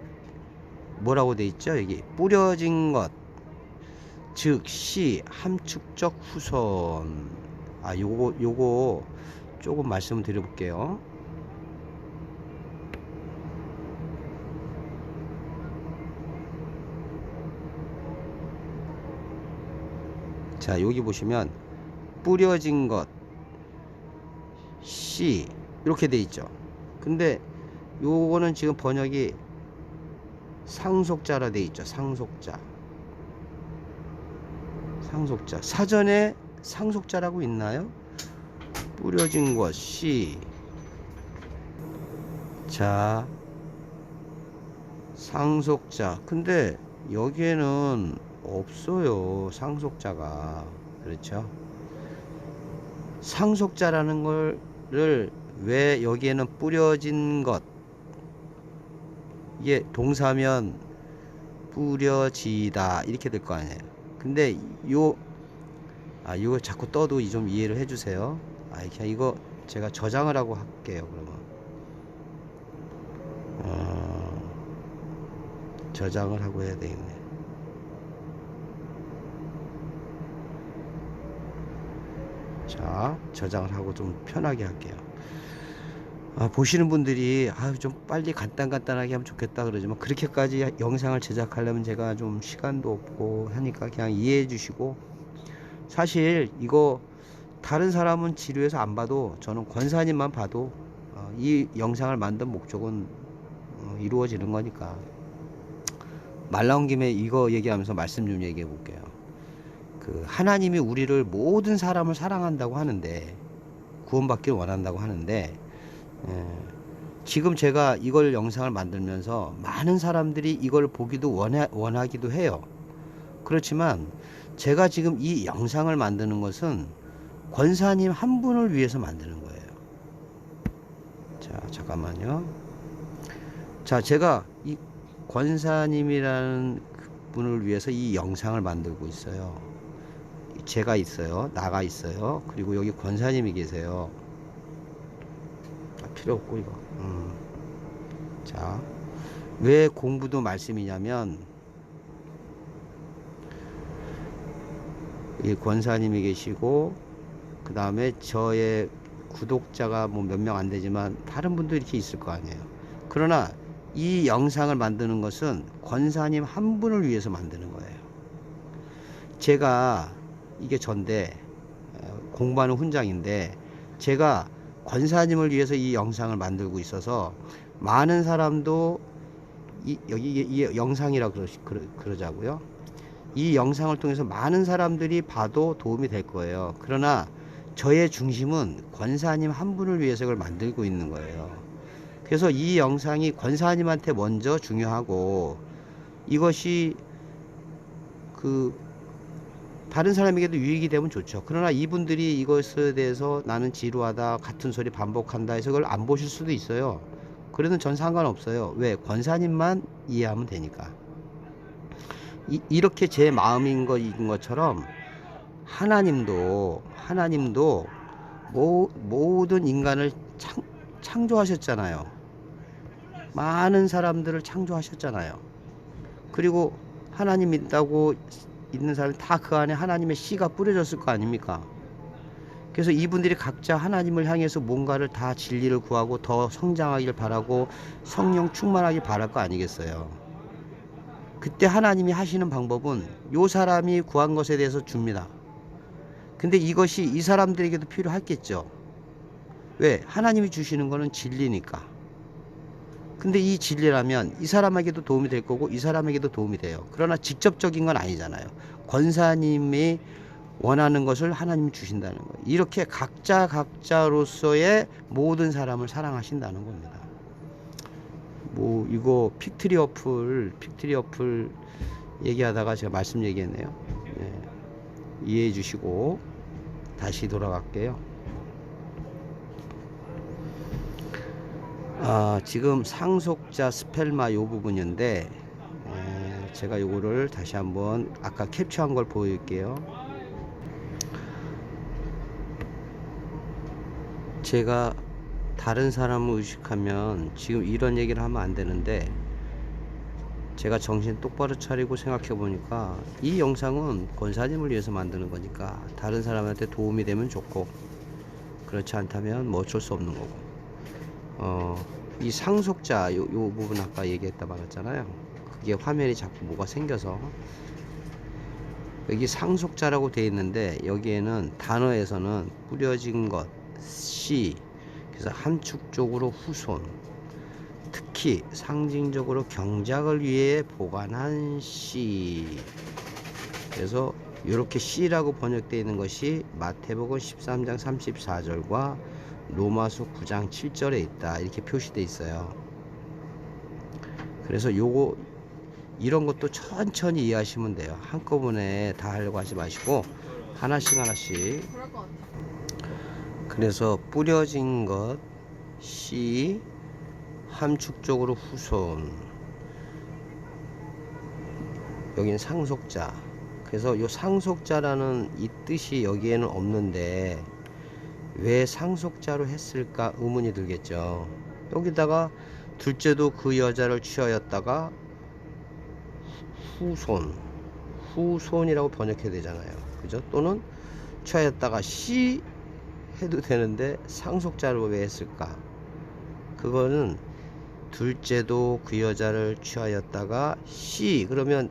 뭐라고 돼 있죠? 여기 뿌려진 것, 즉 시 함축적 후손. 요거 조금 말씀을 드려볼게요. 자, 여기 보시면 뿌려진 것 씨 이렇게 돼 있죠. 근데 요거는 지금 번역이 상속자라 돼 있죠. 상속자. 사전에 상속자라고 있나요? 뿌려진 것 씨. 자, 상속자. 근데 여기에는 없어요, 상속자가. 그렇죠? 상속자라는 거를 왜 여기에는 뿌려진 것, 이게 동사면 뿌려지다 이렇게 될 거 아니에요. 근데 이거 자꾸 떠도 좀 이해를 해주세요. 그냥 이거 제가 저장을 하고 할게요. 그러면 저장을 하고 해야 되겠네. 자, 저장을 하고 좀 편하게 할게요. 보시는 분들이 좀 빨리 간단하게 하면 좋겠다 그러지만, 그렇게까지 영상을 제작하려면 제가 좀 시간도 없고 하니까 그냥 이해해 주시고, 사실 이거 다른 사람은 지루해서 안 봐도 저는 권사님만 봐도 이 영상을 만든 목적은 이루어지는 거니까. 말 나온 김에 이거 얘기하면서 말씀 좀 얘기해 볼게요. 하나님이 우리를, 모든 사람을 사랑한다고 하는데, 구원받기를 원한다고 하는데, 지금 제가 이걸 영상을 만들면서 많은 사람들이 이걸 보기도 원하기도 해요. 그렇지만 제가 지금 이 영상을 만드는 것은 권사님 한 분을 위해서 만드는 거예요. 자, 잠깐만요. 자, 제가 이 권사님이라는 분을 위해서 이 영상을 만들고 있어요. 제가 있어요, 나가 있어요, 그리고 여기 권사님이 계세요. 필요 없고 이거. 자, 왜 공부도 말씀이냐면, 이 권사님이 계시고, 그 다음에 저의 구독자가 뭐 몇 명 안 되지만 다른 분도 이렇게 있을 거 아니에요. 그러나 이 영상을 만드는 것은 권사님 한 분을 위해서 만드는 거예요. 제가 이게 전데 공부하는 훈장인데, 제가 권사님을 위해서 이 영상을 만들고 있어서 많은 사람도 여기 이 영상이라 그러자고요. 이 영상을 통해서 많은 사람들이 봐도 도움이 될 거예요. 그러나 저의 중심은 권사님 한 분을 위해서 이걸 만들고 있는 거예요. 그래서 이 영상이 권사님한테 먼저 중요하고, 이것이 다른 사람에게도 유익이 되면 좋죠. 그러나 이분들이 이것에 대해서 나는 지루하다, 같은 소리 반복한다 해서 그걸 안 보실 수도 있어요. 그래도 전 상관없어요. 왜? 권사님만 이해하면 되니까. 이렇게 제 마음인 것처럼 하나님도 모든 인간을 창조하셨잖아요. 많은 사람들을 창조하셨잖아요. 그리고 하나님 있다고 있는 사람 다 그 안에 하나님의 씨가 뿌려졌을 거 아닙니까? 그래서 이분들이 각자 하나님을 향해서 뭔가를 다 진리를 구하고 더 성장하길 바라고 성령 충만하길 바랄 거 아니겠어요. 그때 하나님이 하시는 방법은 요 사람이 구한 것에 대해서 줍니다. 근데 이것이 이 사람들에게도 필요하겠죠. 왜? 하나님이 주시는 거는 진리니까. 근데 이 진리라면 이 사람에게도 도움이 될 거고 이 사람에게도 도움이 돼요. 그러나 직접적인 건 아니잖아요. 권사님이 원하는 것을 하나님이 주신다는 거예요. 이렇게 각자로서의 모든 사람을 사랑하신다는 겁니다. 뭐 이거 픽트리 어플 얘기하다가 제가 말씀 얘기했네요. 네. 이해해 주시고 다시 돌아갈게요. 지금 상속자 스펠마 요 부분인데 제가 요거를 다시 한번 아까 캡처한 걸 보여드릴게요. 제가 다른 사람을 의식하면 지금 이런 얘기를 하면 안 되는데, 제가 정신 똑바로 차리고 생각해 보니까 이 영상은 권사님을 위해서 만드는 거니까 다른 사람한테 도움이 되면 좋고, 그렇지 않다면 뭐 어쩔 수 없는 거고, 이 상속자 요 부분 아까 얘기했다 말았잖아요. 그게 화면이 자꾸 뭐가 생겨서 여기 상속자라고 되어 있는데, 여기에는 단어에서는 뿌려진 것 씨, 그래서 함축적으로 후손, 특히 상징적으로 경작을 위해 보관한 씨, 그래서 이렇게 씨라고 번역되어 있는 것이 마태복음 13장 34절과 로마서 9장 7절에 있다, 이렇게 표시되어 있어요. 그래서 요거 이런 것도 천천히 이해하시면 돼요. 한꺼번에 다 하려고 하지 마시고 하나씩. 그래서 뿌려진 것 씨, 함축적으로 후손, 여기는 상속자. 그래서 요 상속자라는 이 뜻이 여기에는 없는데 왜 상속자로 했을까 의문이 들겠죠. 여기다가 둘째도 그 여자를 취하였다가 후손이라고 번역해야 되잖아요. 그죠? 또는 취하였다가 씨 해도 되는데 상속자로 왜 했을까? 그거는 둘째도 그 여자를 취하였다가 씨 그러면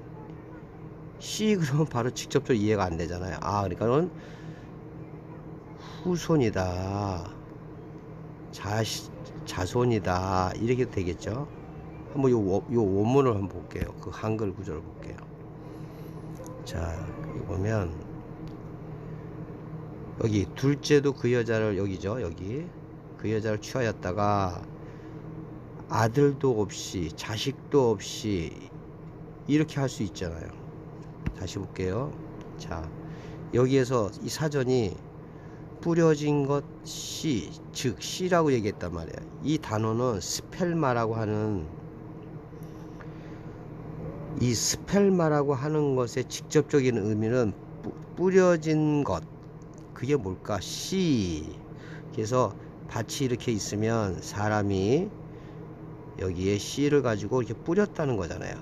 바로 직접적으로 이해가 안 되잖아요. 그러니까는 후손이다, 자손이다, 이렇게 되겠죠. 한번 요 원문을 한번 볼게요. 그 한글 구절을 볼게요. 자, 여기 보면 여기 둘째도 그 여자를, 여기죠, 여기 그 여자를 취하였다가 아들도 없이 자식도 없이, 이렇게 할 수 있잖아요. 다시 볼게요. 자, 여기에서 이 사전이 뿌려진 것 씨, 즉 씨라고 얘기했단 말이에요. 이 단어는 스펠마라고 하는, 이 스펠마라고 하는 것의 직접적인 의미는 뿌려진 것, 그게 뭘까? 씨. 그래서 밭이 이렇게 있으면 사람이 여기에 씨를 가지고 이렇게 뿌렸다는 거잖아요.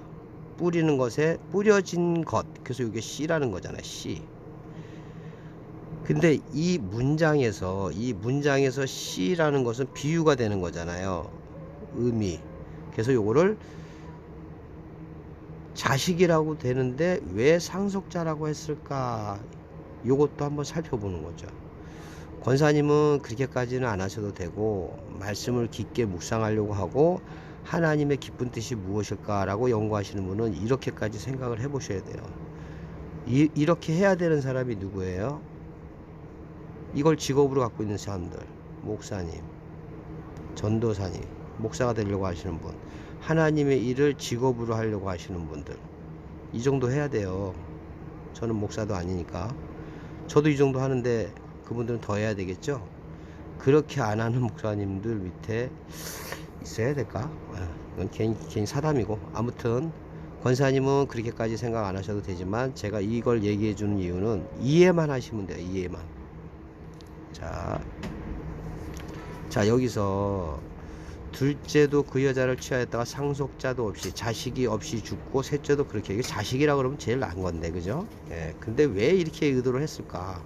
뿌리는 것에 뿌려진 것, 그래서 이게 씨라는 거잖아요. 씨. 근데 이 문장에서 씨라는 것은 비유가 되는 거잖아요. 의미. 그래서 요거를 자식이라고 되는데 왜 상속자라고 했을까? 요것도 한번 살펴보는 거죠. 권사님은 그렇게까지는 안 하셔도 되고, 말씀을 깊게 묵상하려고 하고 하나님의 기쁜 뜻이 무엇일까 라고 연구하시는 분은 이렇게까지 생각을 해 보셔야 돼요. 이렇게 해야 되는 사람이 누구예요? 이걸 직업으로 갖고 있는 사람들, 목사님, 전도사님, 목사가 되려고 하시는 분, 하나님의 일을 직업으로 하려고 하시는 분들, 이 정도 해야 돼요. 저는 목사도 아니니까. 저도 이 정도 하는데 그분들은 더 해야 되겠죠. 그렇게 안 하는 목사님들 밑에 있어야 될까? 이건 개인 사담이고, 아무튼 권사님은 그렇게까지 생각 안 하셔도 되지만 제가 이걸 얘기해 주는 이유는 이해만 하시면 돼요. 이해만. 자, 여기서 둘째도 그 여자를 취하였다가 상속자도 없이, 자식이 없이 죽고, 셋째도 그렇게, 이게 자식이라 그러면 제일 나은 건데, 그죠? 예. 근데 왜 이렇게 의도를 했을까?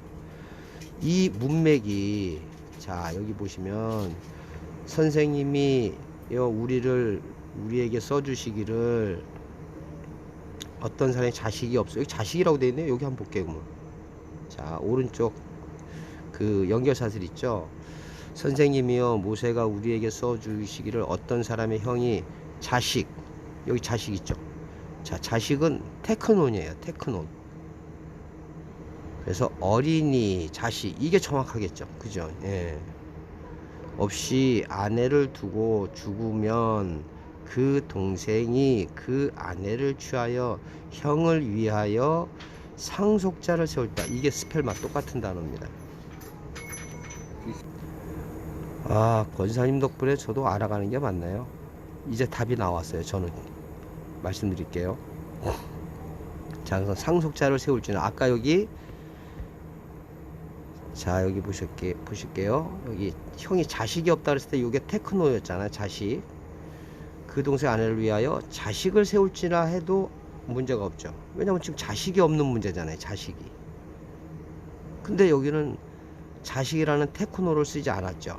이 문맥이, 자 여기 보시면 선생님이 우리에게 써주시기를 어떤 사람이 자식이 없어, 여기 자식이라고 되어 있네요. 여기 한번 볼게요. 자 오른쪽 그 연결사슬 있죠. 선생님이요 모세가 우리에게 써주시기를 어떤 사람의 형이 자식, 여기 자식 있죠. 자 자식은 테크논이에요. 테크논. 그래서 어린이, 자식, 이게 정확하겠죠. 그죠? 예. 없이 아내를 두고 죽으면 그 동생이 그 아내를 취하여 형을 위하여 상속자를 세울다. 이게 스펠만 똑같은 단어입니다. 아, 권사님 덕분에 저도 알아가는 게 맞나요? 이제 답이 나왔어요. 저는 말씀드릴게요. 자, 그래서 상속자를 세울지는 아까 여기, 자 여기 보실게요. 여기 형이 자식이 없다 그랬을 때 이게 테크노였잖아요. 자식. 그 동생 아내를 위하여 자식을 세울지나 해도 문제가 없죠. 왜냐면 지금 자식이 없는 문제잖아요. 자식이. 근데 여기는 자식이라는 테크노를 쓰지 않았죠.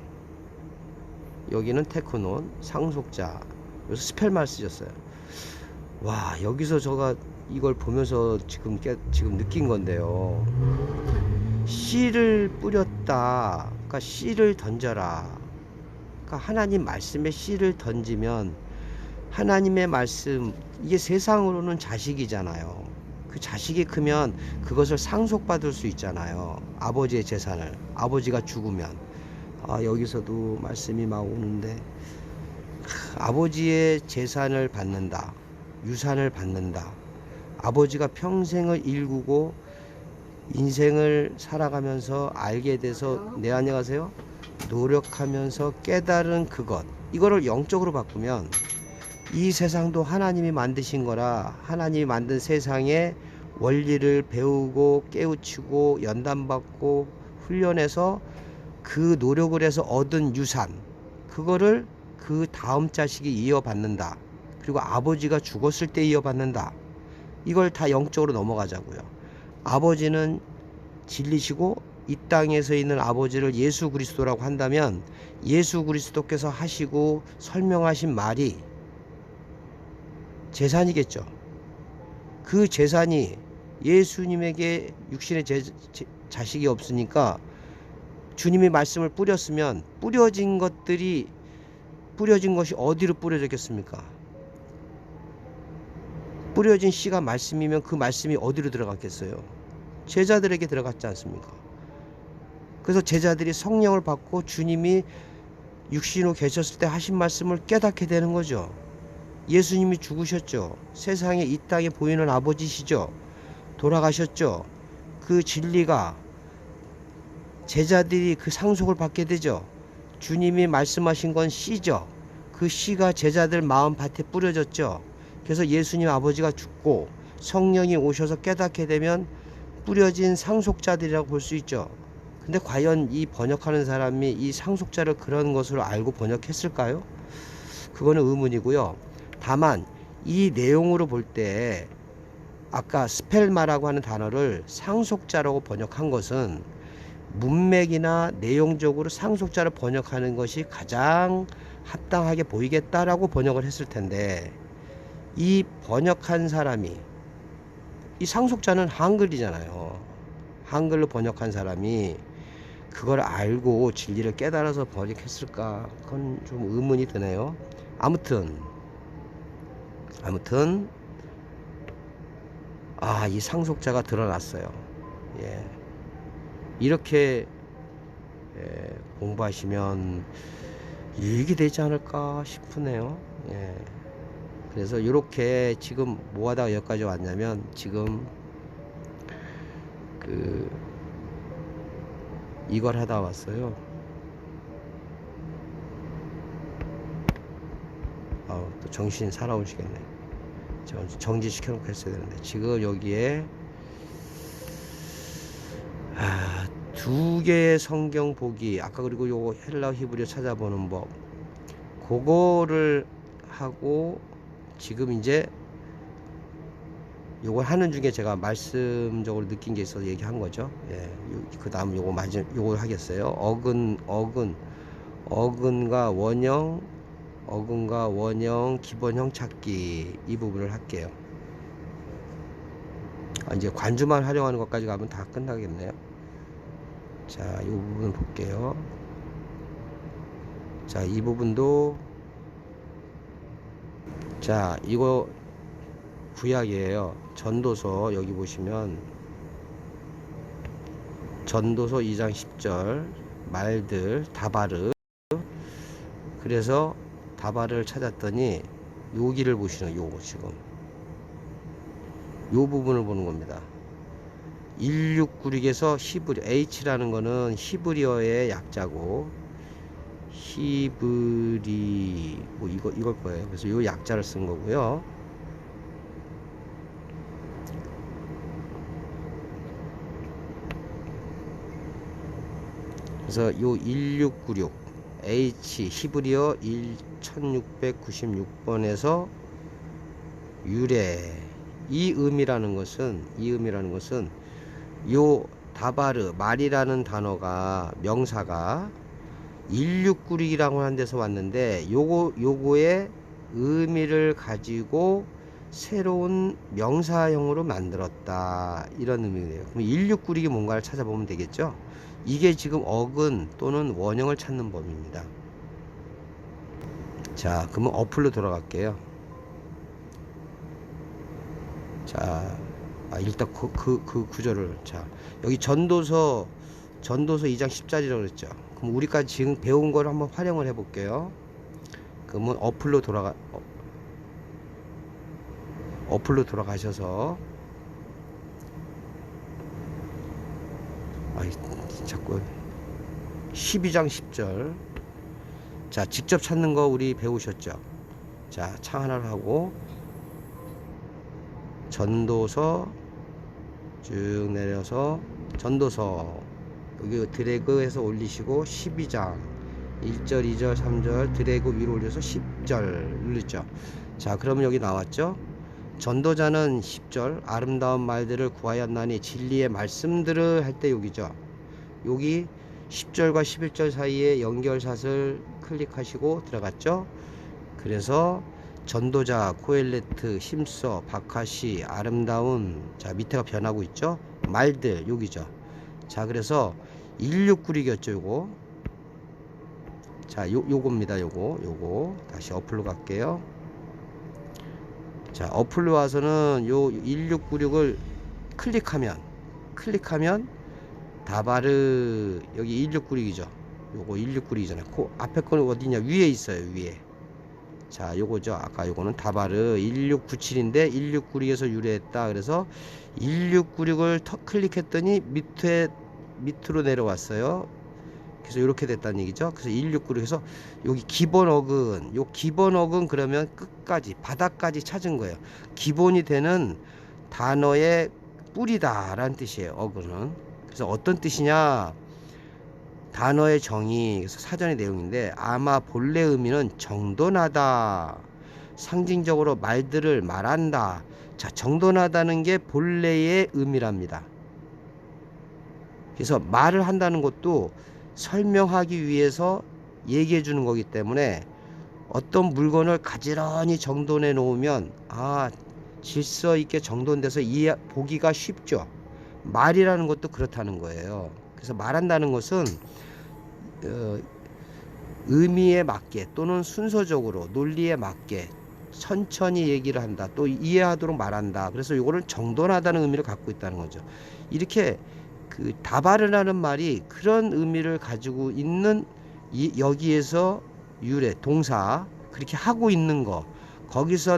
여기는 테크논, 상속자. 여기서 스펠만 쓰셨어요. 와, 여기서 제가 이걸 보면서 지금 느낀 건데요. 씨를 뿌렸다. 그러니까 씨를 던져라. 그러니까 하나님 말씀에 씨를 던지면 하나님의 말씀, 이게 세상으로는 자식이잖아요. 그 자식이 크면 그것을 상속받을 수 있잖아요. 아버지의 재산을. 아버지가 죽으면. 아, 여기서도 말씀이 막 오는데, 아버지의 재산을 받는다. 유산을 받는다. 아버지가 평생을 일구고 인생을 살아가면서 알게 돼서, 네 안녕하세요, 노력하면서 깨달은 그것, 이거를 영적으로 바꾸면 이 세상도 하나님이 만드신 거라 하나님이 만든 세상의 원리를 배우고 깨우치고 연단받고 훈련해서 그 노력을 해서 얻은 유산, 그거를 그 다음 자식이 이어받는다. 그리고 아버지가 죽었을 때 이어받는다. 이걸 다 영적으로 넘어가자고요. 아버지는 진리시고 이 땅에서 있는 아버지를 예수 그리스도라고 한다면 예수 그리스도께서 하시고 설명하신 말이 재산이겠죠. 그 재산이 예수님에게 육신의 자식이 없으니까 주님의 말씀을 뿌렸으면 뿌려진 것이 어디로 뿌려졌겠습니까? 뿌려진 씨가 말씀이면 그 말씀이 어디로 들어갔겠어요? 제자들에게 들어갔지 않습니까? 그래서 제자들이 성령을 받고 주님이 육신으로 계셨을 때 하신 말씀을 깨닫게 되는 거죠. 예수님이 죽으셨죠. 세상에 이 땅에 보이는 아버지시죠. 돌아가셨죠. 그 진리가 제자들이 그 상속을 받게 되죠. 주님이 말씀하신 건 씨죠. 그 씨가 제자들 마음밭에 뿌려졌죠. 그래서 예수님 아버지가 죽고 성령이 오셔서 깨닫게 되면 뿌려진 상속자들이라고 볼 수 있죠. 근데 과연 이 번역하는 사람이 이 상속자를 그런 것으로 알고 번역했을까요? 그거는 의문이고요. 다만 이 내용으로 볼 때 아까 스펠마라고 하는 단어를 상속자라고 번역한 것은 문맥이나 내용적으로 상속자를 번역하는 것이 가장 합당하게 보이겠다라고 번역을 했을 텐데, 이 번역한 사람이, 이 상속자는 한글이잖아요. 한글로 번역한 사람이 그걸 알고 진리를 깨달아서 번역했을까? 그건 좀 의문이 드네요. 아무튼 이 상속자가 드러났어요. 예. 이렇게 공부하시면 유익이 되지 않을까 싶으네요. 예. 그래서 이렇게 지금 뭐 하다가 여기까지 왔냐면, 지금 이걸 하다 왔어요. 또 정신 살아오시겠네. 정지시켜 놓고 했어야 되는데, 지금 여기에 2개의 성경 보기, 아까 그리고 요거 헬라 히브리어 찾아보는 법, 그거를 하고 지금 이제 요걸 하는 중에 제가 말씀적으로 느낀 게 있어서 얘기한 거죠. 예, 그 다음 요거 요걸 하겠어요. 어근과 원형 기본형 찾기, 이 부분을 할게요. 이제 관주만 활용하는 것까지 가면 다 끝나겠네요. 자, 이 부분 볼게요. 자, 이 부분도, 자, 이거 구약이에요. 전도서, 여기 보시면 전도서 2장 10절 말들 다바르. 그래서 다바르를 찾았더니 여기를 보시는, 요거 지금 요 부분을 보는 겁니다. 1696에서 히브리, H라는 거는 히브리어의 약자고, 히브리 뭐 이걸 거예요. 그래서 요 약자를 쓴 거고요. 그래서 요 1696 H 히브리어 1696번에서 유래, 이 의미라는 것은 요 다바르, 말이라는 단어가, 명사가 1696이라고 하는 데서 왔는데, 요거의 의미를 가지고 새로운 명사형으로 만들었다, 이런 의미네요. 그럼 1696이 뭔가를 찾아보면 되겠죠. 이게 지금 어근 또는 원형을 찾는 범위입니다. 자, 그러면 어플로 돌아갈게요. 자, 일단 그 구절을, 자, 여기 전도서 2장 10절이라고 그랬죠. 그럼 우리까지 지금 배운 걸 한번 활용을 해 볼게요. 그러면 어플로 돌아가셔서, 자꾸 12장 10절. 자, 직접 찾는 거 우리 배우셨죠. 자, 창 하나를 하고 전도서 쭉 내려서 전도서, 여기 드래그해서 올리시고 12장 1절 2절 3절 드래그 위로 올려서 10절 눌렀죠. 자, 그러면 여기 나왔죠. 전도자는 10절 아름다운 말들을 구하였나니 진리의 말씀들을 할 때 여기죠. 여기 10절과 11절 사이에 연결샷을 클릭하시고 들어갔죠. 그래서 전도자, 코엘레트, 힘써, 바카시, 아름다운, 자, 밑에가 변하고 있죠. 말들, 여기죠. 자, 그래서 1696이었죠, 요거. 자, 요겁니다, 요거. 다시 어플로 갈게요. 자, 어플로 와서는 요 1696을 클릭하면 다바르, 여기 1696이죠. 요거 1696이잖아요. 앞에 거는 어디냐? 위에 있어요, 위에. 자, 요거죠. 아까 요거는 다바르 1697인데 1696에서 유래했다. 그래서 1696을 클릭했더니 밑으로 내려왔어요. 그래서 이렇게 됐다는 얘기죠. 그래서 1696에서 여기 기본 어근 그러면 끝까지, 바닥까지 찾은 거예요. 기본이 되는 단어의 뿌리다 라는 뜻이에요, 어근은. 그래서 어떤 뜻이냐, 단어의 정의, 그래서 사전의 내용인데, 아마 본래 의미는 정돈하다, 상징적으로 말들을 말한다. 자, 정돈하다는 게 본래의 의미랍니다. 그래서 말을 한다는 것도 설명하기 위해서 얘기해 주는 거기 때문에, 어떤 물건을 가지런히 정돈해 놓으면 질서 있게 정돈돼서 보기가 쉽죠. 말이라는 것도 그렇다는 거예요. 그래서 말한다는 것은 의미에 맞게 또는 순서적으로 논리에 맞게 천천히 얘기를 한다, 또 이해하도록 말한다. 그래서 이거를 정돈하다는 의미를 갖고 있다는 거죠. 이렇게 그 다바르라는 말이 그런 의미를 가지고 있는, 여기에서 유래 동사 그렇게 하고 있는 거, 거기서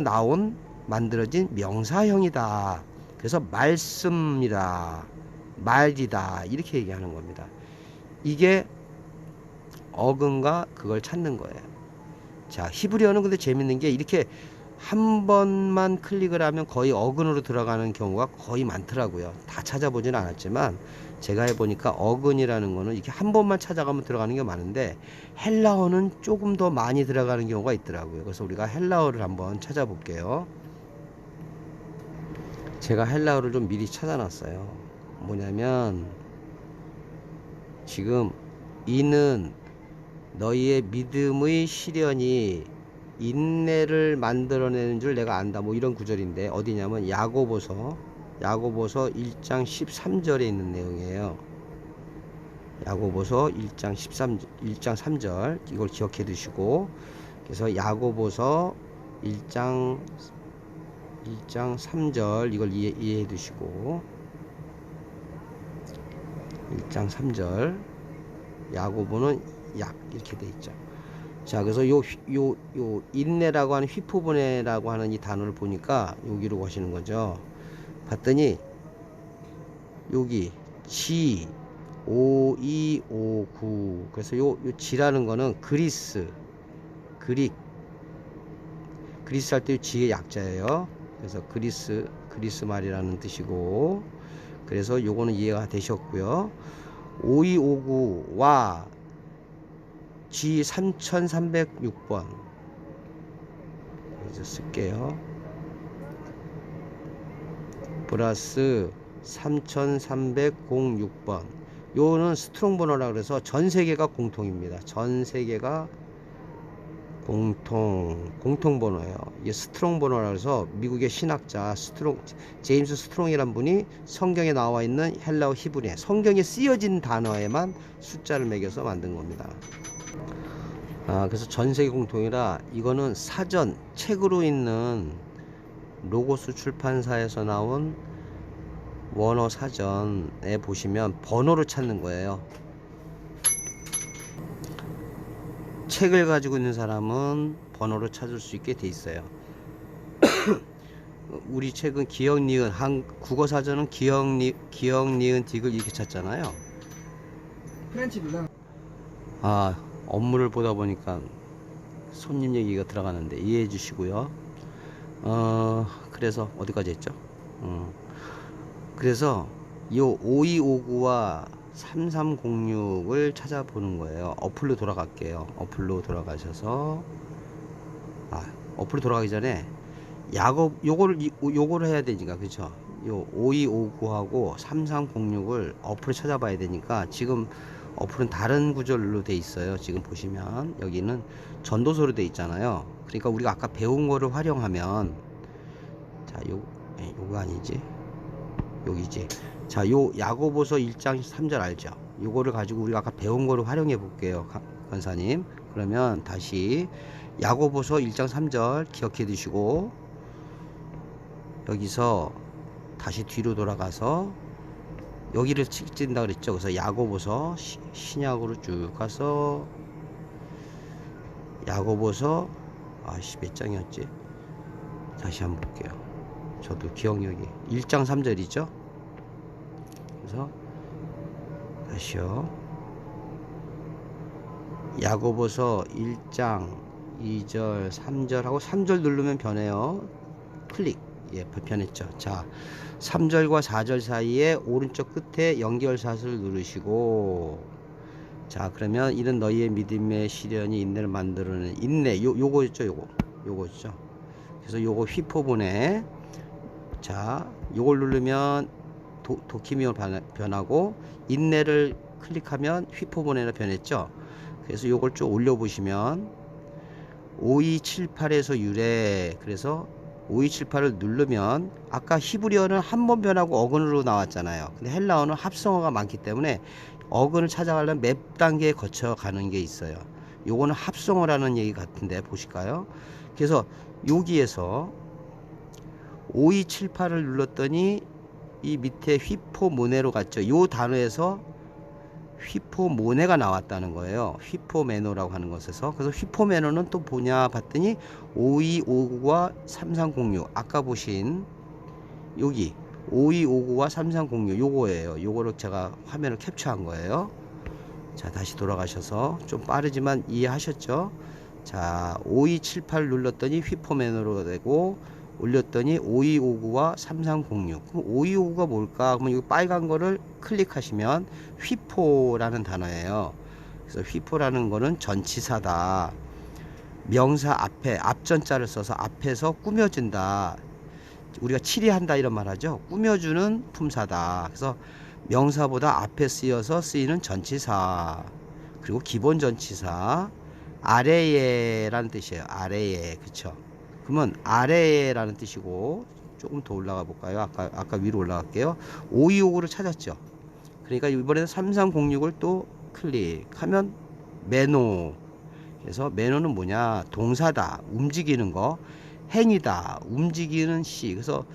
만들어진 명사형이다. 그래서 말씀이다, 말이다, 이렇게 얘기하는 겁니다. 이게 어근과 그걸 찾는 거예요. 자, 히브리어는 근데 재밌는 게, 이렇게 한 번만 클릭을 하면 거의 어근으로 들어가는 경우가 거의 많더라고요. 다 찾아보진 않았지만 제가 해보니까 어근이라는 거는 이렇게 한 번만 찾아가면 들어가는 게 많은데, 헬라어는 조금 더 많이 들어가는 경우가 있더라고요. 그래서 우리가 헬라어를 한번 찾아볼게요. 제가 헬라어를 좀 미리 찾아놨어요. 뭐냐면 지금 이는 너희의 믿음의 시련이 인내를 만들어내는 줄 내가 안다, 뭐 이런 구절인데 어디냐면 야고보서 1장 13절에 있는 내용이에요. 야고보서 1장 3절 이걸 기억해 두시고, 그래서 야고보서 1장 3절 이걸 이해해 두시고, 1장 3절 야고보는 약 이렇게 돼 있죠. 자, 그래서 요 인내라고 하는 휘포보네라고 하는 이 단어를 보니까 여기로 가시는 거죠. 봤더니 여기 G 5259, 그래서 요 G라는 거는 그리스 할 때 G의 약자예요. 그래서 그리스 말이라는 뜻이고, 그래서 요거는 이해가 되셨고요. 5259와 G 3306번 이제 쓸게요. 플러스 3306번, 요는 스트롱 번호라 그래서 전 세계가 공통입니다. 전 세계가 공통 번호예요. 이게 스트롱 번호라 그래서 미국의 신학자 제임스 스트롱이란 분이 성경에 나와 있는 헬라어 히브리어, 성경에 쓰여진 단어에만 숫자를 매겨서 만든 겁니다. 그래서 전 세계 공통이라 이거는 사전 책으로 있는 로고스 출판사에서 나온 원어 사전에 보시면 번호를 찾는 거예요. 책을 가지고 있는 사람은 번호를 찾을 수 있게 돼 있어요. 우리 책은 기역, 니은, 국어 사전은 기역, 니은, 디귿 이렇게 찾잖아요. 프렌치 누나. 업무를 보다 보니까 손님 얘기가 들어가는데 이해해 주시고요. 그래서 어디까지 했죠? 그래서 요 5259와 3306을 찾아보는 거예요. 어플로 돌아갈게요. 어플로 돌아가셔서 어플로 돌아가기 전에 요거를 해야 되니까, 그쵸? 요 5259하고 3306을 어플을 찾아봐야 되니까, 지금 어플은 다른 구절로 돼 있어요. 지금 보시면 여기는 전도서로 돼 있잖아요. 그러니까 우리가 아까 배운 거를 활용하면, 자, 요거 아니지? 여기지. 자, 요 야고보서 1장 3절 알죠? 요거를 가지고 우리가 아까 배운 거를 활용해 볼게요, 권사님. 그러면 다시 야고보서 1장 3절 기억해 두시고, 여기서 다시 뒤로 돌아가서 여기를 찍진다 그랬죠. 그래서 야고보서 신약으로 쭉 가서 야고보서 몇 장이었지? 다시 한번 볼게요. 저도 기억력이 1장 3절이죠. 그래서 다시요. 야고보서 1장 2절 3절하고 3절 누르면 변해요. 클릭. 변했죠. 자, 3절과 4절 사이에 오른쪽 끝에 연결샷을 누르시고, 자, 그러면 이는 너희의 믿음의 시련이 인내를 만들어내는 인내, 요거 있죠. 요거 있죠. 그래서 요거 휘포보네. 자, 요걸 누르면 도키미로 변하고, 인내를 클릭하면 휘포보네로 변했죠. 그래서 요걸 쭉 올려보시면 5278에서 유래, 그래서 5278을 누르면 아까 히브리어는 한 번 변하고 어근으로 나왔잖아요. 근데 헬라어는 합성어가 많기 때문에 어근을 찾아가려면 몇 단계 거쳐 가는 게 있어요. 요거는 합성어라는 얘기 같은데 보실까요? 그래서 여기에서 5278을 눌렀더니 이 밑에 휘포모네로 갔죠. 요 단어에서 휘포모네가 나왔다는 거예요. 휘포메노라고 하는 것에서. 그래서 휘포메노는 또 뭐냐 봤더니 5259와 3306, 아까 보신 여기 5259와 3306 요거예요. 요거를 제가 화면을 캡처한 거예요. 자, 다시 돌아가셔서 좀 빠르지만 이해하셨죠? 자, 5278 눌렀더니 휘포메노로 되고, 올렸더니 5259와 3306. 그럼 5259가 뭘까? 그러면 이 빨간 거를 클릭하시면 휘포라는 단어예요. 그래서 휘포라는 거는 전치사다. 명사 앞에 앞전자를 써서 앞에서 꾸며진다. 우리가 치리한다 이런 말 하죠. 꾸며주는 품사다. 그래서 명사보다 앞에 쓰여서 쓰이는 전치사, 그리고 기본 전치사, 아래에라는 뜻이에요. 아래에. 그쵸? 그러면 아래에라는 뜻이고, 조금 더 올라가 볼까요? 아까 위로 올라갈게요. 5259를 찾았죠. 그러니까 이번에는 3306을 또 클릭하면 매노. 그래서 매노는 뭐냐? 동사다. 움직이는 거. 행위다. 움직이는 시. 그래서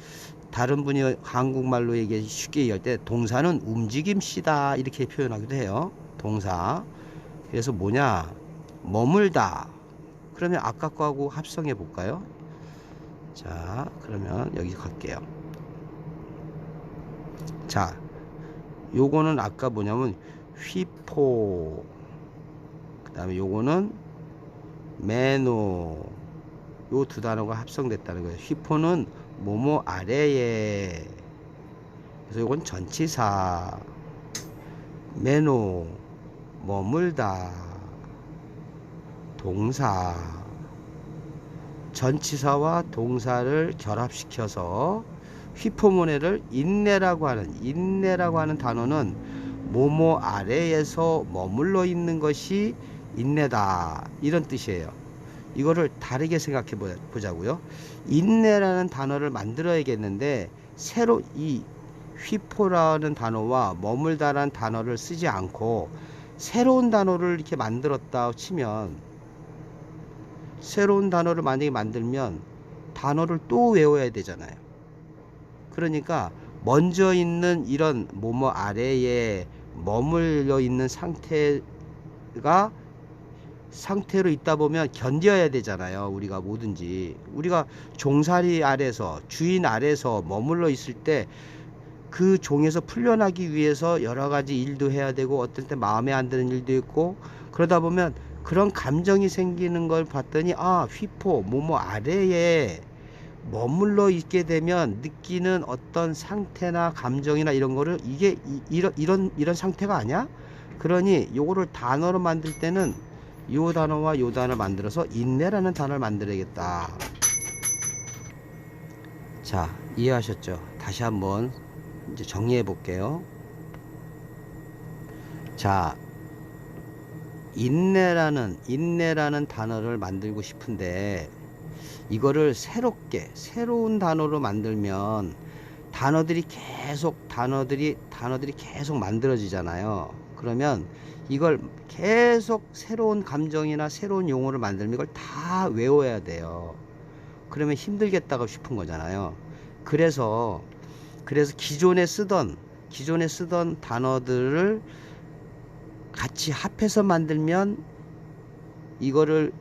다른 분이 한국말로 얘기해 쉽게 얘기할 때 동사는 움직임시다 이렇게 표현하기도 해요. 동사. 그래서 뭐냐? 머물다. 그러면 아까 거하고 합성해 볼까요? 자, 그러면 여기 갈게요. 자, 요거는 아까 뭐냐면 휘포, 그 다음에 요거는 매노, 요 두 단어가 합성됐다는 거예요. 휘포는 뭐뭐 아래에. 그래서 요건 전치사, 매노 머물다, 동사. 전치사와 동사를 결합시켜서 휘포문해를 인내라고 하는 단어는 뭐뭐 아래에서 머물러 있는 것이 인내다 이런 뜻이에요. 이거를 다르게 생각해 보자고요. 인내라는 단어를 만들어야겠는데 새로 이 휘포라는 단어와 머물다라는 단어를 쓰지 않고 새로운 단어를 이렇게 만들었다 치면, 새로운 단어를 만약에 만들면 단어를 또 외워야 되잖아요. 그러니까 먼저 있는 이런 뭐뭐 아래에 머물러 있는 상태로 있다 보면 견뎌야 되잖아요. 우리가 뭐든지 우리가 종살이 아래서, 주인 아래서 머물러 있을 때 그 종에서 풀려나기 위해서 여러 가지 일도 해야 되고 어떨 때 마음에 안 드는 일도 있고, 그러다 보면 그런 감정이 생기는 걸 봤더니 휘포 뭐뭐 아래에 머물러 있게 되면 느끼는 어떤 상태나 감정이나 이런 거를 이게 이런 상태가 아니야? 그러니 요거를 단어로 만들 때는 요 단어와 요 단어를 만들어서 인내라는 단어를 만들어야겠다. 자, 이해하셨죠? 다시 한번 이제 정리해 볼게요. 자, 인내라는 단어를 만들고 싶은데 이거를 새로운 단어로 만들면 단어들이 계속 만들어지잖아요. 그러면 이걸 계속 새로운 감정이나 새로운 용어를 만들면 이걸 다 외워야 돼요. 그러면 힘들겠다고 싶은 거잖아요. 그래서 기존에 쓰던 단어들을 같이 합해서 만들면 이거를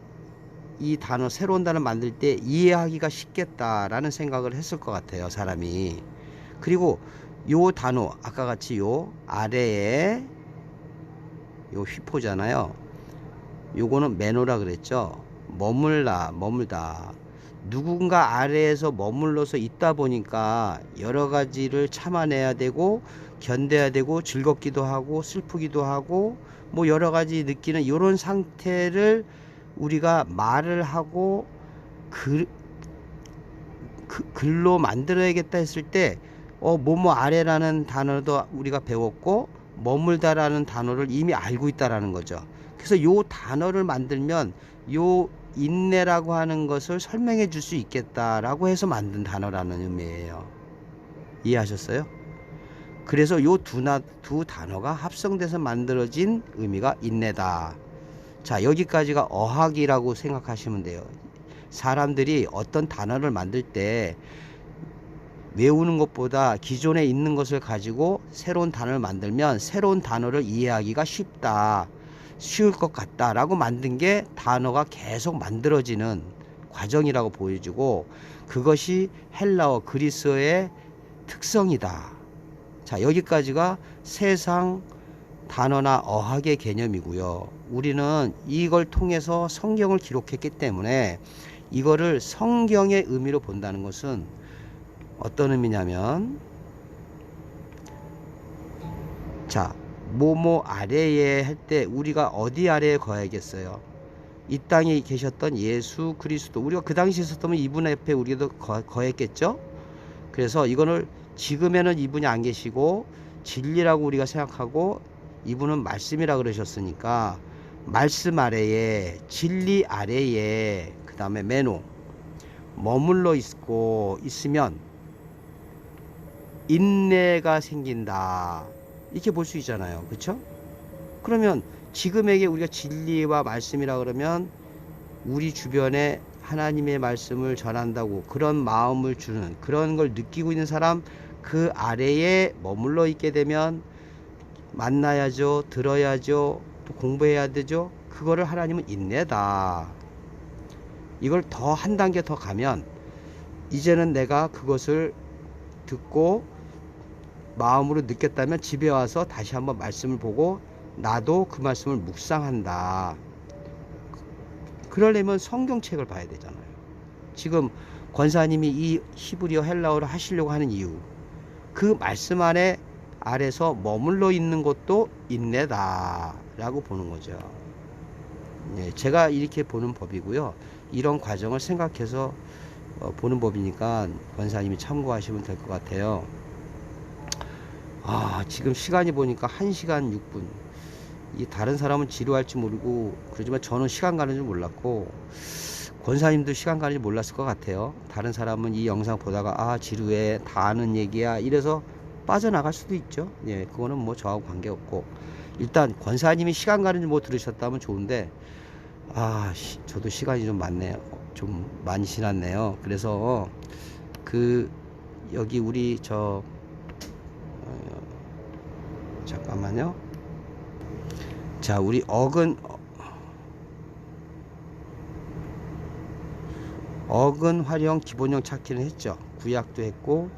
새로운 단어 만들 때 이해하기가 쉽겠다라는 생각을 했을 것 같아요, 사람이. 그리고 요 단어, 아까 같이 요 아래에 요 휘포잖아요. 요거는 매노라 그랬죠. 머물다. 누군가 아래에서 머물러서 있다 보니까 여러 가지를 참아내야 되고 견뎌야 되고 즐겁기도 하고 슬프기도 하고 뭐 여러 가지 느끼는 이런 상태를 우리가 말을 하고 글로 만들어야겠다 했을 때 뭐뭐 아래라는 단어도 우리가 배웠고 머물다라는 단어를 이미 알고 있다라는 거죠. 그래서 요 단어를 만들면 요 인내라고 하는 것을 설명해 줄 수 있겠다라고 해서 만든 단어라는 의미예요. 이해하셨어요? 그래서 요 두 단어가 합성돼서 만들어진 의미가 인내다. 자, 여기까지가 어학이라고 생각하시면 돼요. 사람들이 어떤 단어를 만들 때 외우는 것보다 기존에 있는 것을 가지고 새로운 단어를 만들면 새로운 단어를 이해하기가 쉬울 것 같다라고 만든 게 단어가 계속 만들어지는 과정이라고 보여지고, 그것이 헬라어 그리스어의 특성이다. 자, 여기까지가 세상 단어나 어학의 개념이고요. 우리는 이걸 통해서 성경을 기록했기 때문에 이거를 성경의 의미로 본다는 것은 어떤 의미냐면, 자, 뭐뭐 아래에 할 때 우리가 어디 아래에 거야겠어요? 이 땅에 계셨던 예수 그리스도, 우리가 그 당시에 있었다면 이분 옆에 우리도 거했겠죠? 그래서 이거를 지금에는 이분이 안 계시고 진리라고 우리가 생각하고 이분은 말씀이라 그러셨으니까 말씀 아래에 진리 아래에 그 다음에 매노 머물러 있으면 인내가 생긴다 이렇게 볼 수 있잖아요. 그렇죠? 그러면 지금에게 우리가 진리와 말씀이라 그러면 우리 주변에 하나님의 말씀을 전한다고 그런 마음을 주는 그런 걸 느끼고 있는 사람 그 아래에 머물러 있게 되면 만나야죠, 들어야죠, 또 공부해야 되죠. 그거를 하나님은 인내다. 이걸 더 한 단계 더 가면 이제는 내가 그것을 듣고 마음으로 느꼈다면 집에 와서 다시 한번 말씀을 보고 나도 그 말씀을 묵상한다. 그러려면 성경책을 봐야 되잖아요. 지금 권사님이 이 히브리어 헬라어를 하시려고 하는 이유, 그 말씀 안에 아래서 머물러 있는 것도 인내다 라고 보는 거죠. 예, 제가 이렇게 보는 법이고요. 이런 과정을 생각해서 보는 법이니까 권사님이 참고하시면 될 것 같아요. 지금 시간이 보니까 1시간 6분. 이 다른 사람은 지루할지 모르고 그러지만 저는 시간 가는 줄 몰랐고 권사님도 시간 가는 줄 몰랐을 것 같아요. 다른 사람은 이 영상 보다가 지루해 다 아는 얘기야 이래서 빠져나갈 수도 있죠. 예, 그거는 뭐 저하고 관계없고 일단 권사님이 시간 가는 줄 못 들으셨다면 좋은데 저도 시간이 좀 많네요. 좀 많이 지났네요. 그래서 여기 우리 잠깐만요. 자, 우리 어근 활용 기본형 찾기는 했죠. 구약도 했고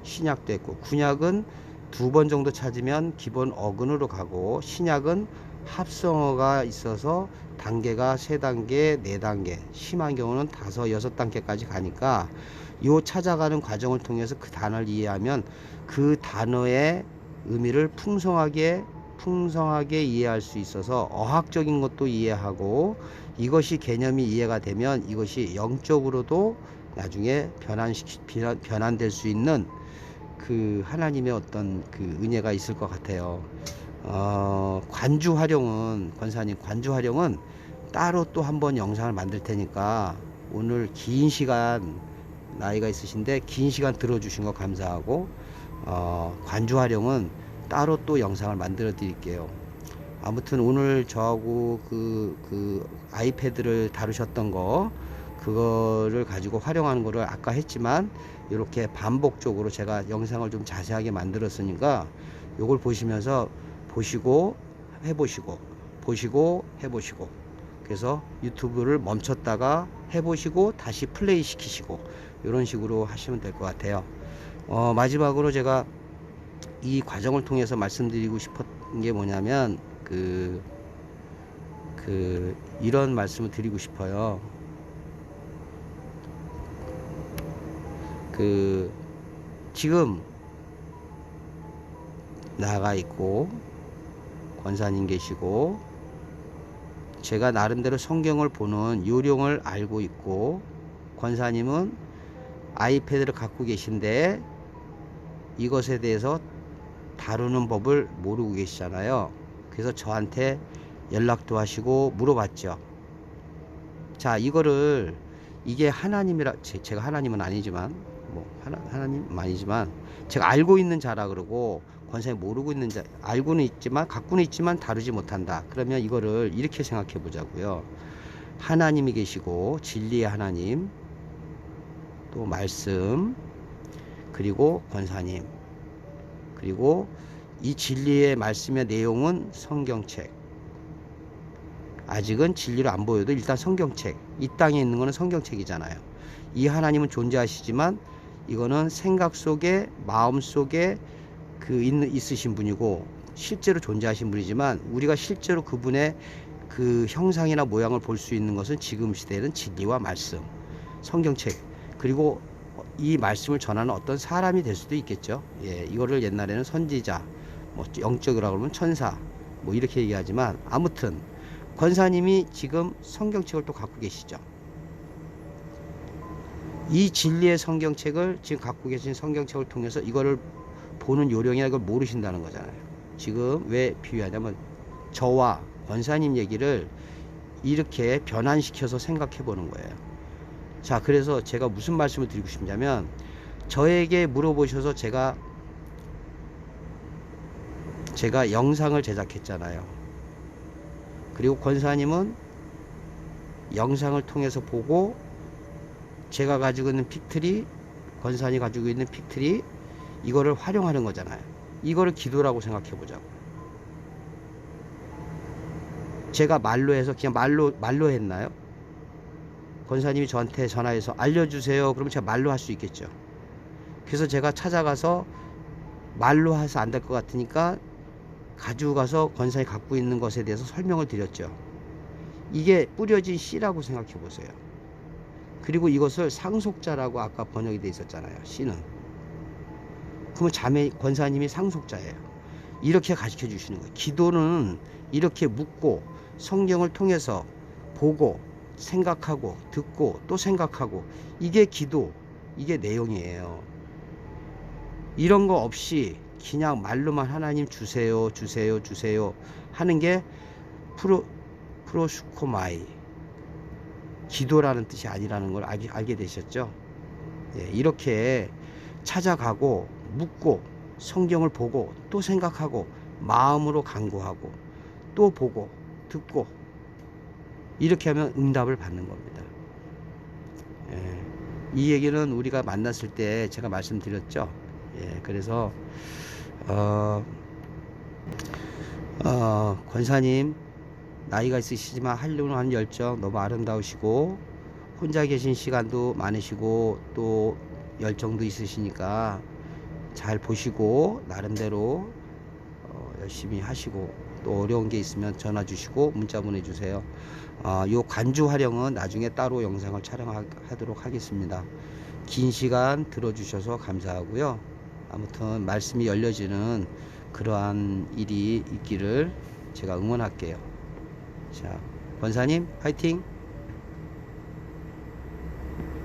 신약도 했고 구약은 2번 정도 찾으면 기본 어근으로 가고 신약은 합성어가 있어서 단계가 3단계, 4단계, 심한 경우는 5, 6단계까지 가니까 요 찾아가는 과정을 통해서 그 단어를 이해하면 그 단어의 의미를 풍성하게 이해할 수 있어서 어학적인 것도 이해하고 이것이 개념이 이해가 되면 이것이 영적으로도 나중에 변환될 수 있는 그 하나님의 어떤 그 은혜가 있을 것 같아요. 관주 활용은 권사님 관주 활용은 따로 또 한번 영상을 만들 테니까 오늘 긴 시간 나이가 있으신데 긴 시간 들어주신 거 감사하고 관주 활용은 따로 또 영상을 만들어 드릴게요. 아무튼 오늘 저하고 그 아이패드를 다루셨던 거 그거를 가지고 활용하는 거를 아까 했지만 이렇게 반복적으로 제가 영상을 좀 자세하게 만들었으니까 요걸 보시면서 보시고 해보시고 보시고 해보시고 그래서 유튜브를 멈췄다가 해보시고 다시 플레이 시키시고 이런 식으로 하시면 될 것 같아요. 마지막으로 제가 이 과정을 통해서 말씀드리고 싶은 게 뭐냐면 이런 말씀을 드리고 싶어요. 지금 나가 있고 권사님 계시고 제가 나름대로 성경을 보는 요령을 알고 있고 권사님은 아이패드를 갖고 계신데 이것에 대해서 다루는 법을 모르고 계시잖아요. 그래서 저한테 연락도 하시고 물어봤죠. 자, 이게 하나님이라 제가 하나님은 아니지만 하나님 아니지만 제가 알고 있는 자라 그러고 권사님 모르고 있는 자 알고는 있지만 갖고는 있지만 다루지 못한다. 그러면 이거를 이렇게 생각해 보자고요. 하나님이 계시고 진리의 하나님 또 말씀 그리고 권사님 그리고 이 진리의 말씀의 내용은 성경책. 아직은 진리를 안 보여도 일단 성경책. 이 땅에 있는 거는 성경책이잖아요. 이 하나님은 존재하시지만 이거는 생각 속에 마음 속에 있으신 분이고 실제로 존재하신 분이지만 우리가 실제로 그분의 그 형상이나 모양을 볼 수 있는 것은 지금 시대에는 진리와 말씀, 성경책 그리고 이 말씀을 전하는 어떤 사람이 될 수도 있겠죠. 예, 이거를 옛날에는 선지자, 영적이라고 그러면 천사, 이렇게 얘기하지만 아무튼 권사님이 지금 성경책을 또 갖고 계시죠. 이 진리의 성경책을 지금 갖고 계신 성경책을 통해서 이거를 보는 요령이나 이걸 모르신다는 거잖아요. 지금 왜 비유하냐면 저와 권사님 얘기를 이렇게 변환시켜서 생각해 보는 거예요. 자, 그래서 제가 무슨 말씀을 드리고 싶냐면 저에게 물어보셔서 제가 영상을 제작했잖아요. 그리고 권사님은 영상을 통해서 보고 제가 가지고 있는 픽트리, 권사님이 가지고 있는 픽트리, 이거를 활용하는 거잖아요. 이거를 기도라고 생각해 보자고. 제가 말로 해서 그냥 말로 했나요? 권사님이 저한테 전화해서 알려주세요. 그러면 제가 말로 할 수 있겠죠. 그래서 제가 찾아가서 말로 해서 안 될 것 같으니까 가지고 가서 권사님이 갖고 있는 것에 대해서 설명을 드렸죠. 이게 뿌려진 씨라고 생각해 보세요. 그리고 이것을 상속자라고 아까 번역이 돼 있었잖아요. 씨는. 그러면 권사님이 상속자예요. 이렇게 가르쳐 주시는 거예요. 기도는 이렇게 묻고 성경을 통해서 보고 생각하고 듣고 또 생각하고, 이게 기도, 이게 내용이에요. 이런 거 없이 그냥 말로만 하나님 주세요 주세요 주세요 하는 게 프로슈코마이, 기도라는 뜻이 아니라는 걸 알게 되셨죠? 예, 이렇게 찾아가고 묻고 성경을 보고 또 생각하고 마음으로 간구하고 또 보고 듣고, 이렇게 하면 응답을 받는 겁니다. 예, 이 얘기는 우리가 만났을 때 제가 말씀드렸죠. 예, 그래서 권사님 나이가 있으시지만 하려고 하는 열정 너무 아름다우시고 혼자 계신 시간도 많으시고 또 열정도 있으시니까 잘 보시고 나름대로 열심히 하시고, 또 어려운 게 있으면 전화 주시고 문자 보내주세요. 요 간주 활용은 나중에 따로 영상을 촬영하도록 하겠습니다. 긴 시간 들어주셔서 감사하고요. 아무튼 말씀이 열려지는 그러한 일이 있기를 제가 응원할게요. 자, 권사님 화이팅!